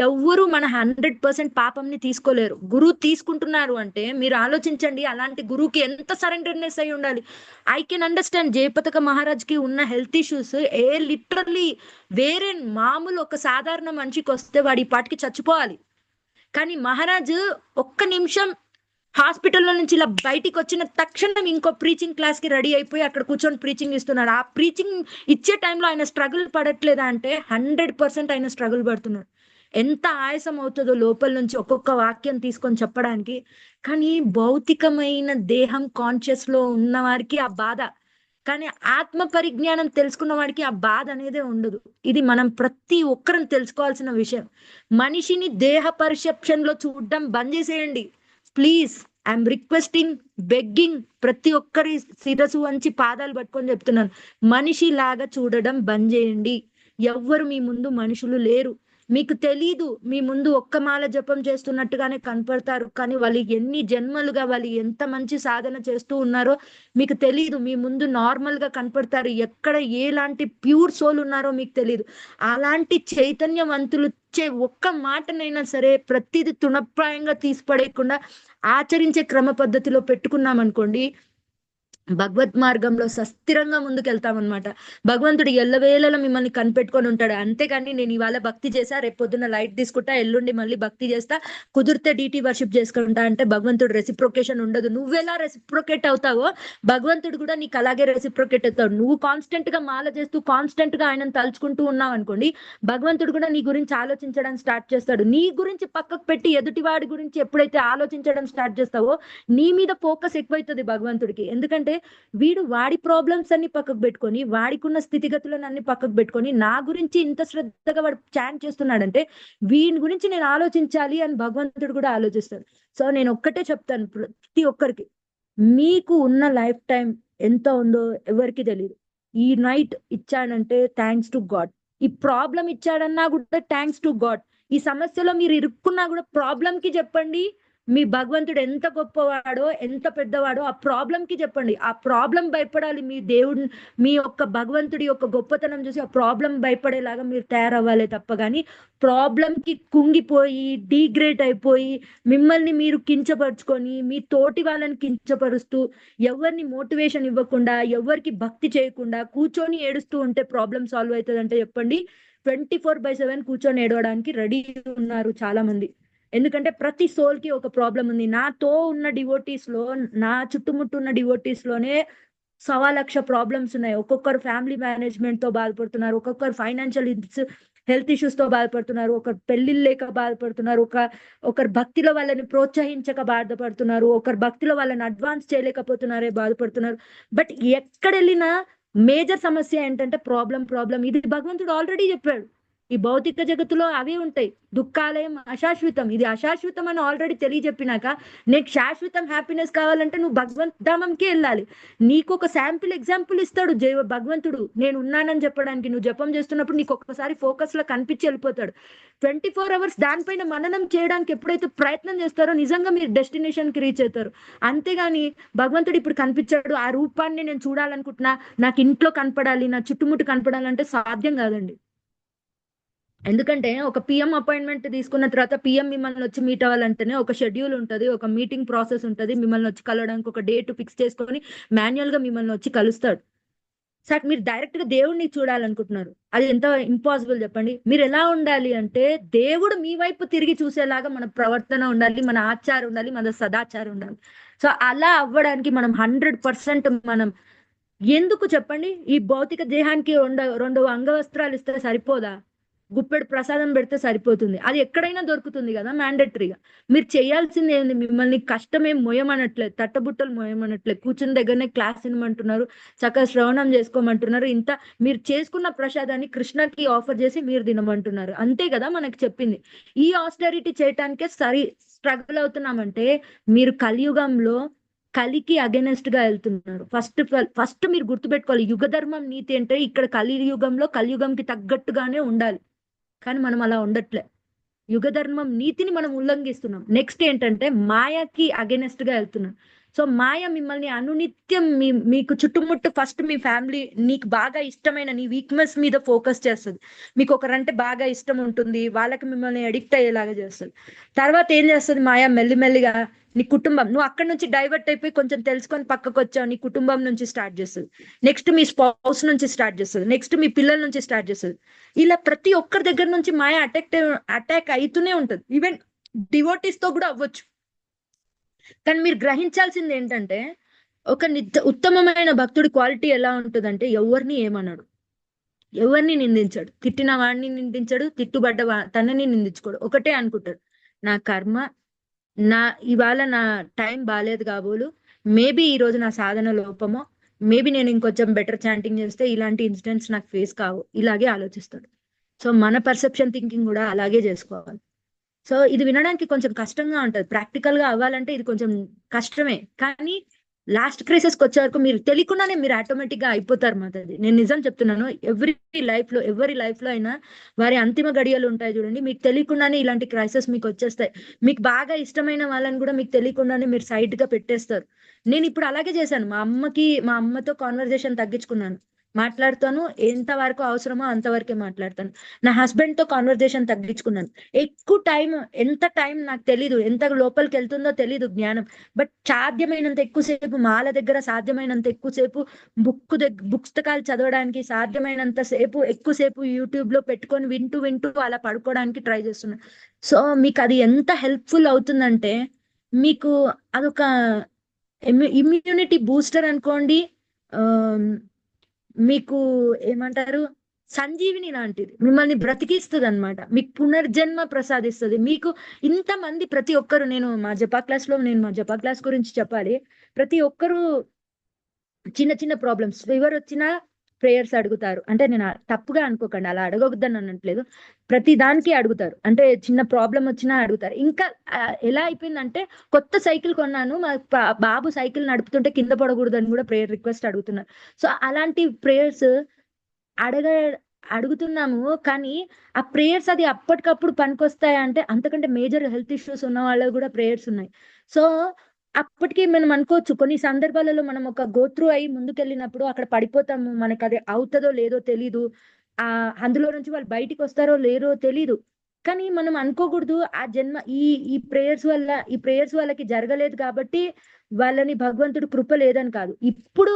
ఎవ్వరు మన 100% పాపంని తీసుకోలేరు. గురువు తీసుకుంటున్నారు అంటే మీరు ఆలోచించండి, అలాంటి గురువుకి ఎంత సరెండర్నెస్ అయి ఉండాలి. ఐ కెన్ అండర్స్టాండ్ జయపతక మహారాజ్ కి ఉన్న హెల్త్ ఇష్యూస్ లిటరల్లీ వేరే మామూలు ఒక సాధారణ మనిషికి వస్తే వాడి పాటికి చచ్చిపోవాలి. కానీ మహారాజు ఒక్క నిమిషం హాస్పిటల్లో నుంచి ఇలా బయటికి వచ్చిన తక్షణం ఇంకో ప్రీచింగ్ క్లాస్ కి రెడీ అయిపోయి అక్కడ కూర్చొని ప్రీచింగ్ ఇస్తున్నాడు. ఆ ప్రీచింగ్ ఇచ్చే టైంలో ఆయన స్ట్రగుల్ పడట్లేదా అంటే 100% ఆయన స్ట్రగుల్ పడుతున్నాడు. ఎంత ఆయాసం అవుతుందో లోపల నుంచి ఒక్కొక్క వాక్యం తీసుకొని చెప్పడానికి. కానీ భౌతికమైన దేహం కాన్షియస్ లో ఉన్న వారికి ఆ బాధ, కానీ ఆత్మ పరిజ్ఞానం తెలుసుకున్న వాడికి ఆ బాధ అనేదే ఉండదు. ఇది మనం ప్రతి ఒక్కరం తెలుసుకోవాల్సిన విషయం. మనిషిని దేహ పర్సెప్షన్ లో చూడడం బంద్ చేసేయండి ప్లీజ్. ఐఎమ్ రిక్వెస్టింగ్, బెగ్గింగ్, ప్రతి ఒక్కరి శిరసు వంచి పాదాలు పట్టుకొని చెప్తున్నాను, మనిషి లాగా చూడడం బంద్ చేయండి. ఎవ్వరు మీ ముందు మనుషులు లేరు. మీకు తెలీదు, మీ ముందు ఒక్క మాల జపం చేస్తున్నట్టుగానే కనపడతారు. కానీ వాళ్ళు ఎన్ని జన్మలుగా వాళ్ళు ఎంత మంచి సాధన చేస్తూ ఉన్నారో మీకు తెలీదు. మీ ముందు నార్మల్ గా కనపడతారు. ఎక్కడ ఎలాంటి ప్యూర్ సోల్ ఉన్నారో మీకు తెలీదు. అలాంటి చైతన్యవంతులు ఒక్క మాటనైనా సరే ప్రతిది తృణప్రాయంగా తీసిపడేయకుండా ఆచరించే క్రమ పద్ధతిలో పెట్టుకున్నాం అనుకోండి, భగవత్ మార్గంలో సస్థిరంగా ముందుకెళ్తామన్నమాట. భగవంతుడు ఎల్లవేళలా మిమ్మల్ని కనిపెట్టుకొని ఉంటాడు. అంతేగాని నేను ఇవాళ భక్తి చేసా, రేపు పొద్దున్న లైట్ తీసుకుంటా, ఎల్లుండి మళ్ళీ భక్తి చేస్తా, కుదిరితే డీటీ వర్షిప్ చేసుకుంటా అంటే భగవంతుడు రెసిప్రొకేషన్ ఉండదు. నువ్వెలా రెసిప్రొకేట్ అవుతావో భగవంతుడు కూడా నీకు అలాగే రెసిప్రొకేట్ అవుతాడు. నువ్వు కాన్స్టెంట్ గా మాల చేస్తూ కాన్స్టెంట్ గా ఆయనను తలుచుకుంటూ ఉన్నావు అనుకోండి, భగవంతుడు కూడా నీ గురించి ఆలోచించడం స్టార్ట్ చేస్తాడు. నీ గురించి పక్కకు పెట్టి ఎదుటివాడి గురించి ఎప్పుడైతే ఆలోచించడం స్టార్ట్ చేస్తావో నీ మీద ఫోకస్ ఎక్కువైతుంది భగవంతుడికి. ఎందుకంటే వీడు వాడి ప్రాబ్లమ్స్ అన్ని పక్కకు పెట్టుకొని, వాడికున్న స్థితిగతులను అన్ని పక్కకు పెట్టుకొని నా గురించి ఇంత శ్రద్ధగా వాడు చాంట్ చేస్తున్నాడంటే వీడి గురించి నేను ఆలోచించాలి అని భగవంతుడు కూడా ఆలోచిస్తాడు. సో నేను ఒక్కటే చెప్తాను ప్రతి ఒక్కరికి, మీకు ఉన్న లైఫ్ టైం ఎంత ఉందో ఎవరికి తెలియదు. ఈ నైట్ ఇచ్చాడంటే థ్యాంక్స్ టు గాడ్. ఈ ప్రాబ్లం ఇచ్చాడన్నా కూడా థ్యాంక్స్ టు గాడ్. ఈ సమస్యలో మీరు ఇరుక్కున్నా కూడా ప్రాబ్లం కి చెప్పండి మీ భగవంతుడు ఎంత గొప్పవాడో, ఎంత పెద్దవాడో ఆ ప్రాబ్లం కి చెప్పండి. ఆ ప్రాబ్లం భయపడాలి. మీ దేవుడు, మీ యొక్క భగవంతుడి యొక్క గొప్పతనం చూసి ఆ ప్రాబ్లం భయపడేలాగా మీరు తయారవ్వాలి తప్ప కానీ ప్రాబ్లం కి కుంగిపోయి డీగ్రేడ్ అయిపోయి మిమ్మల్ని మీరు కించపరుచుకొని మీ తోటి వాళ్ళని కించపరుస్తూ ఎవరిని మోటివేషన్ ఇవ్వకుండా ఎవరికి భక్తి చేయకుండా కూర్చొని ఏడుస్తూ ఉంటే ప్రాబ్లం సాల్వ్ అవుతుంది అంటే చెప్పండి. 24/7 కూర్చొని ఏడవడానికి రెడీ ఉన్నారు చాలా మంది. ఎందుకంటే ప్రతి సోల్ కి ఒక ప్రాబ్లం ఉంది. నాతో ఉన్న డివోటీస్ లో, నా చుట్టుముట్టు ఉన్న డివోటీస్ లోనే 1,00,000 ప్రాబ్లమ్స్ ఉన్నాయి. ఒక్కొక్కరు ఫ్యామిలీ మేనేజ్మెంట్ తో బాధపడుతున్నారు, ఒక్కొక్కరు ఫైనాన్షియల్ హెల్త్ ఇష్యూస్ తో బాధపడుతున్నారు, ఒకరు పెళ్లిళ్ళు లేక బాధపడుతున్నారు, ఒకరు భక్తిలో వాళ్ళని ప్రోత్సహించక బాధపడుతున్నారు, ఒకరు భక్తిలో వాళ్ళని అడ్వాన్స్ చేయలేకపోతున్నారే బాధపడుతున్నారు. బట్ ఎక్కడ వెళ్ళినా మేజర్ సమస్య ఏంటంటే ప్రాబ్లం. ఇది భగవంతుడు ఆల్రెడీ చెప్పాడు. ఈ భౌతిక జగత్తులో అవే ఉంటాయి. దుఃఖాలయం అశాశ్వతం, ఇది అశాశ్వతం అని ఆల్రెడీ తెలియజెప్పినాక నీకు శాశ్వతం హ్యాపీనెస్ కావాలంటే నువ్వు భగవంత్ ధామంకే వెళ్ళాలి. నీకు ఒక శాంపుల్ ఎగ్జాంపుల్ ఇస్తాడు భగవంతుడు, నేను ఉన్నానని చెప్పడానికి. నువ్వు జపం చేస్తున్నప్పుడు నీకు ఒక్కసారి ఫోకస్ లో కనిపించి వెళ్ళిపోతాడు. 24 hours దానిపైన మననం చేయడానికి ఎప్పుడైతే ప్రయత్నం చేస్తారో నిజంగా మీరు డెస్టినేషన్ కి రీచ్ అవుతారు. అంతేగాని భగవంతుడు ఇప్పుడు కనిపించాడు, ఆ రూపాన్ని నేను చూడాలనుకుంటున్నా, నాకు ఇంట్లో కనపడాలి, నా చుట్టుముట్టు కనపడాలంటే సాధ్యం కాదండి. ఎందుకంటే ఒక పిఎం అపాయింట్మెంట్ తీసుకున్న తర్వాత పిఎం మిమ్మల్ని వచ్చి మీట్ అవ్వాలంటేనే ఒక షెడ్యూల్ ఉంటుంది, ఒక మీటింగ్ ప్రాసెస్ ఉంటుంది. మిమ్మల్ని వచ్చి కలవడానికి ఒక డేట్ ఫిక్స్ చేసుకొని మాన్యువల్ గా మిమ్మల్ని వచ్చి కలుస్తాడు. సార్ మీరు డైరెక్ట్ గా దేవుడిని చూడాలనుకుంటున్నారు, అది ఎంత ఇంపాసిబుల్ చెప్పండి. మీరు ఎలా ఉండాలి అంటే దేవుడు మీ వైపు తిరిగి చూసేలాగా మన ప్రవర్తన ఉండాలి, మన ఆచారం ఉండాలి, మన సదాచారం ఉండాలి. సో అలా అవ్వడానికి మనం 100% మనం ఎందుకు చెప్పండి, ఈ భౌతిక దేహానికి రెండు అంగవస్త్రాలు ఇస్తే సరిపోదా? గుప్పెడు ప్రసాదం పెడితే సరిపోతుంది, అది ఎక్కడైనా దొరుకుతుంది కదా మ్యాండేటరీగా. మీరు చేయాల్సింది ఏంది, మిమ్మల్ని కష్టమేం మొయమనట్లేదు, తట్టబుట్టలు మొయమనట్లేదు, కూర్చుని దగ్గరనే క్లాస్ వినమంటున్నారు, చక్కగా శ్రవణం చేసుకోమంటున్నారు. ఇంత మీరు చేసుకున్న ప్రసాదాన్ని కృష్ణకి ఆఫర్ చేసి మీరు తినమంటున్నారు, అంతే కదా మనకి చెప్పింది. ఈ ఆస్టరిటీ చేయటానికే స్ట్రగుల్ అవుతున్నామంటే మీరు కలియుగంలో కలికి అగెనెస్ట్ గా వెళ్తున్నారు. ఫస్ట్ మీరు గుర్తుపెట్టుకోవాలి, యుగ ధర్మం నీతి అంటే ఇక్కడ కలియుగంలో కలియుగంకి తగ్గట్టుగానే ఉండాలి. కానీ మనం అలా ఉండట్లే, యుగ ధర్మం నీతిని మనం ఉల్లంఘిస్తున్నాం. నెక్స్ట్ ఏంటంటే మాయకి అగెనెస్ట్ గా వెళ్తున్నాం. సో మాయ మిమ్మల్ని అనునిత్యం మీకు చుట్టుముట్టు ఫస్ట్ మీ ఫ్యామిలీ, నీకు బాగా ఇష్టమైన నీ వీక్నెస్ మీద ఫోకస్ చేస్తుంది. మీకు ఒకరంటే బాగా ఇష్టం ఉంటుంది, వాళ్ళకి మిమ్మల్ని అడిక్ట్ అయ్యేలాగా చేస్తుంది. తర్వాత ఏం చేస్తుంది మాయ, మెల్లిమెల్లిగా నీ కుటుంబం, నువ్వు అక్కడ నుంచి డైవర్ట్ అయిపోయి కొంచెం తెలుసుకొని పక్కకు వచ్చావు, నీ కుటుంబం నుంచి స్టార్ట్ చేస్తుంది. నెక్స్ట్ మీ స్పౌస్ నుంచి స్టార్ట్ చేస్తుంది, నెక్స్ట్ మీ పిల్లల నుంచి స్టార్ట్ చేస్తుంది. ఇలా ప్రతి ఒక్కరి దగ్గర నుంచి మాయ అటాక్ అవుతూనే ఉంటుంది. ఈవెన్ డివోటీస్ తో కూడా అవ్వచ్చు. కానీ మీరు గ్రహించాల్సింది ఏంటంటే ఒక ఉత్తమమైన భక్తుడి క్వాలిటీ ఎలా ఉంటుందంటే ఎవరిని ఏమన్నాడు, ఎవరిని నిందించాడు, తిట్టిన వాడిని నిందించాడు, తిట్టుబడ్డ తనని నిందించుకోడు, ఒకటే అనుకుంటాడు, నా కర్మ, ఇవాళ నా టైం బాగాలేదు కాబోలు, మేబీ ఈ రోజు నా సాధన లోపమో, మేబీ నేను ఇంకొంచెం బెటర్ చాంటింగ్ చేస్తే ఇలాంటి ఇన్సిడెంట్స్ నాకు ఫేస్ కావు, ఇలాగే ఆలోచిస్తాడు. సో మన పర్సెప్షన్ థింకింగ్ కూడా అలాగే చేసుకోవాలి. సో ఇది వినడానికి కొంచెం కష్టంగా ఉంటది, ప్రాక్టికల్ గా అవ్వాలంటే ఇది కొంచెం కష్టమే. కానీ లాస్ట్ క్రైసిస్ కి వచ్చే వరకు మీరు తెలియకుండానే మీరు ఆటోమేటిక్ గా అయిపోతారు మాతది. నేను నిజం చెప్తున్నాను, ఎవరి లైఫ్ లో అయినా వారి అంతిమ గడియలు ఉంటాయి చూడండి, మీకు తెలియకుండానే ఇలాంటి క్రైసిస్ మీకు వచ్చేస్తాయి. మీకు బాగా ఇష్టమైన వాళ్ళని కూడా మీకు తెలియకుండానే మీరు సైడ్ గా పెట్టేస్తారు. నేను ఇప్పుడు అలాగే చేశాను, మా అమ్మతో కాన్వర్జేషన్ తగ్గించుకున్నాను. మాట్లాడుతాను, ఎంత వరకు అవసరమో అంతవరకే మాట్లాడతాను. నా హస్బెండ్ తో కాన్వర్జేషన్ తగ్గించుకున్నాను. ఎంత టైం నాకు తెలీదు, ఎంత లోపలికి వెళ్తుందో తెలీదు జ్ఞానం. బట్ సాధ్యమైనంత ఎక్కువసేపు మాల దగ్గర, సాధ్యమైనంత ఎక్కువసేపు పుస్తకాలు చదవడానికి, సాధ్యమైనంత ఎక్కువసేపు యూట్యూబ్ లో పెట్టుకొని వింటూ అలా పడుకోవడానికి ట్రై చేస్తున్నాను. సో మీకు అది ఎంత హెల్ప్ఫుల్ అవుతుందంటే, మీకు అదొక ఇమ్యూనిటీ బూస్టర్ అనుకోండి, ఆ మీకు ఏమంటారు, సంజీవిని లాంటిది, మిమ్మల్ని బ్రతికిస్తుంది అనమాట, మీకు పునర్జన్మ ప్రసాదిస్తుంది. మీకు ఇంతమంది ప్రతి ఒక్కరు, నేను మా జపా క్లాస్ గురించి చెప్పాలి. ప్రతి ఒక్కరు చిన్న చిన్న ప్రాబ్లమ్స్, ఫీవర్ వచ్చినా ప్రేయర్స్ అడుగుతారు. అంటే నేను తప్పుగా అనుకోకండి, అలా అడగొద్దని అనట్లేదు, ప్రతి దానికి అడుగుతారు. అంటే చిన్న ప్రాబ్లం వచ్చినా అడుగుతారు. ఇంకా ఎలా అయిపోయిందంటే, కొత్త సైకిల్ కొన్నాను, మా బాబు సైకిల్ నడుపుతుంటే కింద పడకూడదని కూడా ప్రేయర్ రిక్వెస్ట్ అడుగుతున్నారు. సో అలాంటి ప్రేయర్స్ అడుగుతున్నాము. కానీ ఆ ప్రేయర్స్ అది అప్పటికప్పుడు పనికొస్తాయా అంటే, అంతకంటే మేజర్ హెల్త్ ఇష్యూస్ ఉన్న వాళ్ళకి కూడా ప్రేయర్స్ ఉన్నాయి. సో అప్పటికి మనం అనుకోవచ్చు, కొన్ని సందర్భాలలో మనం ఒక గోత్రు అయి ముందుకెళ్ళినప్పుడు అక్కడ పడిపోతాము, మనకు అది అవుతుందో లేదో తెలీదు, అందులో నుంచి వాళ్ళు బయటికి వస్తారో లేరో తెలీదు. కానీ మనం అనుకోకూడదు, ఆ జన్మ ఈ ప్రేయర్స్ వాళ్ళకి జరగలేదు కాబట్టి వాళ్ళని భగవంతుడు కృప లేదని కాదు. ఇప్పుడు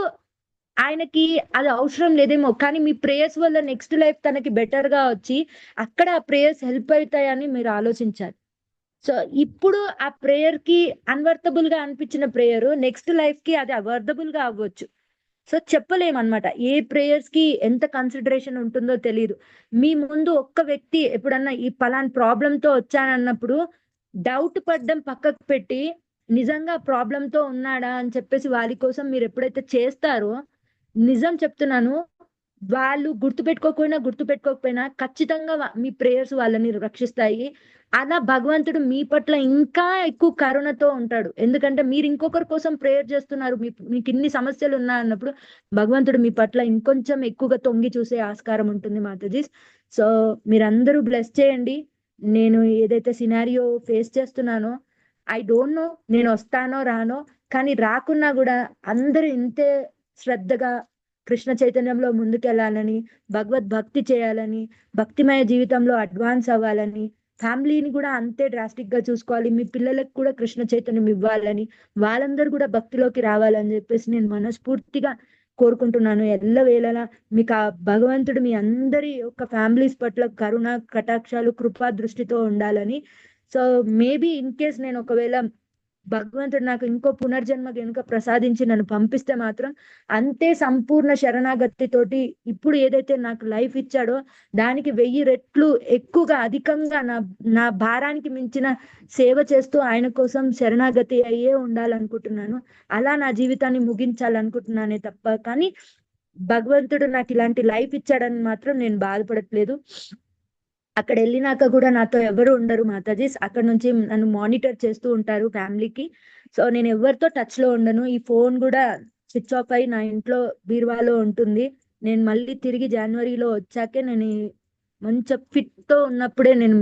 ఆయనకి అది అవసరం లేదేమో, కానీ మీ ప్రేయర్స్ వల్ల నెక్స్ట్ లైఫ్ తనకి బెటర్ గా వచ్చి అక్కడ ఆ ప్రేయర్స్ హెల్ప్ అవుతాయని మీరు ఆలోచించాలి. సో ఇప్పుడు ఆ ప్రేయర్ కి అన్వర్తబుల్ గా అనిపించిన ప్రేయర్ నెక్స్ట్ లైఫ్ కి అది అవర్దబుల్ గా అవ్వచ్చు. సో చెప్పలేమన్నమాట. ఏ ప్రేయర్స్ కి ఎంత కన్సిడరేషన్ ఉంటుందో తెలీదు. మీ ముందు ఒక్క వ్యక్తి ఎప్పుడన్నా ఈ పలానా ప్రాబ్లమ్‌తో వచ్చానన్నప్పుడు డౌట్ పడ్డం పక్కకు పెట్టి, నిజంగా ప్రాబ్లమ్‌తో ఉన్నాడా అని చెప్పేసి వారి కోసం మీరెప్పుడైతే చేస్తారో, నిజం చెప్తున్నాను, వాళ్ళు గుర్తుపెట్టుకోకపోయినా ఖచ్చితంగా మీ ప్రేయర్స్ వాళ్ళని రక్షిస్తాయి. అలా భగవంతుడు మీ పట్ల ఇంకా ఎక్కువ కరుణతో ఉంటాడు. ఎందుకంటే మీరు ఇంకొకరి కోసం ప్రేయర్ చేస్తున్నారు. మీకిన్ని సమస్యలున్నాయన్నప్పుడు భగవంతుడు మీ పట్ల ఇంకొంచెం ఎక్కువగా తొంగి చూసే ఆస్కారం ఉంటుంది మాతాజీస్. సో, మీరందరూ బ్లెస్ చేయండి. నేను ఏదైతే సినారియో ఫేస్ చేస్తున్నానో, ఐ డోంట్ నో నేనొస్తానో రానో, కానీ రాకున్నా గూడా అందరూ ఇంతే శ్రద్ధగా కృష్ణ చైతన్యంలో ముందుకెళ్ళాలని, భగవద్భక్తి చేయాలని, భక్తిమయ జీవితంలో అడ్వాన్స్ అవ్వాలని, ఫ్యామిలీని కూడా అంతే డ్రాస్టిక్ గా చూసుకోవాలి. మీ పిల్లలకు కూడా కృష్ణ చైతన్యం ఇవ్వాలని, వాళ్ళందరూ కూడా భక్తిలోకి రావాలని చెప్పేసి నేను మనస్ఫూర్తిగా కోరుకుంటున్నాను. ఎల్లవేళలా మీకు ఆ భగవంతుడు మీ అందరి యొక్క ఫ్యామిలీస్ పట్ల కరుణ, కటాక్షాలు, కృపా దృష్టితో ఉండాలని. సో మేబీ ఇన్ కేస్ నేను ఒకవేళ భగవంతుడు నాకు ఇంకో పునర్జన్మ గనుక ప్రసాదించి నన్ను పంపిస్తే మాత్రం అంతే సంపూర్ణ శరణాగతితోటి ఇప్పుడు ఏదైతే నాకు లైఫ్ ఇచ్చాడో దానికి 1000 రెట్లు ఎక్కువగా అధికంగా నా భారానికి మించిన సేవ చేస్తూ ఆయన కోసం శరణాగతి అయ్యే ఉండాలనుకుంటున్నాను. అలా నా జీవితాన్ని ముగించాలనుకుంటున్నానే తప్ప కానీ భగవంతుడు నాకు ఇలాంటి లైఫ్ ఇచ్చాడని మాత్రం నేను బాధపడట్లేదు. అక్కడ వెళ్ళినాక కూడా నాతో ఎవరు ఉండరు మాతాజీస్. అక్కడ నుంచి నన్ను మానిటర్ చేస్తూ ఉంటారు ఫ్యామిలీకి. సో నేను ఎవరితో టచ్ లో ఉండను. ఈ ఫోన్ కూడా స్విచ్ ఆఫ్ అయి నా ఇంట్లో బీరువాలో ఉంటుంది. నేను మళ్ళీ తిరిగి జనవరిలో వచ్చాకే నేను మంచి ఫిట్ తో ఉన్నప్పుడే నేను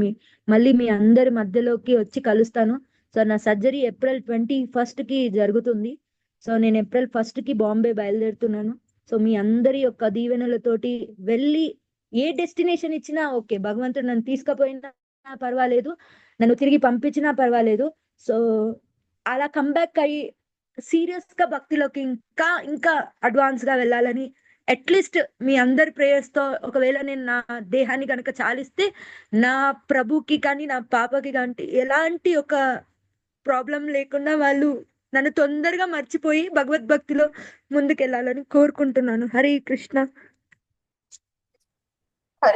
మళ్ళీ మీ అందరి మధ్యలోకి వచ్చి కలుస్తాను. సో నా సర్జరీ ఏప్రిల్ 21 కి జరుగుతుంది. సో నేను ఏప్రిల్ 1 కి బాంబే బయలుదేరుతున్నాను. సో మీ అందరి యొక్క దీవెనలతోటి వెళ్ళి ఏ డెస్టినేషన్ ఇచ్చినా ఓకే. భగవంతుడు నన్ను తీసుకుపోయినా పర్వాలేదు. నన్ను తిరిగి పంపించినా పర్వాలేదు. సో అలా కమ్‌బ్యాక్ అయ్యి సీరియస్‌గా భక్తిలోకి ఇంకా ఇంకా అడ్వాన్స్ గా వెళ్ళాలని అట్‌లీస్ట్ మీ అందరి ప్రేయర్స్‌తో ఒకవేళ నేను నా దేహాన్ని గనక చాలిస్తే నా ప్రభుకి కానీ, నా పాపకి గాని ఎలాంటి ఒక ప్రాబ్లమ్ లేకుండా వాళ్ళు నన్ను తొందరగా మర్చిపోయి భగవద్భక్తిలో ముందుకెళ్ళాలని కోరుకుంటున్నాను. హరే కృష్ణ.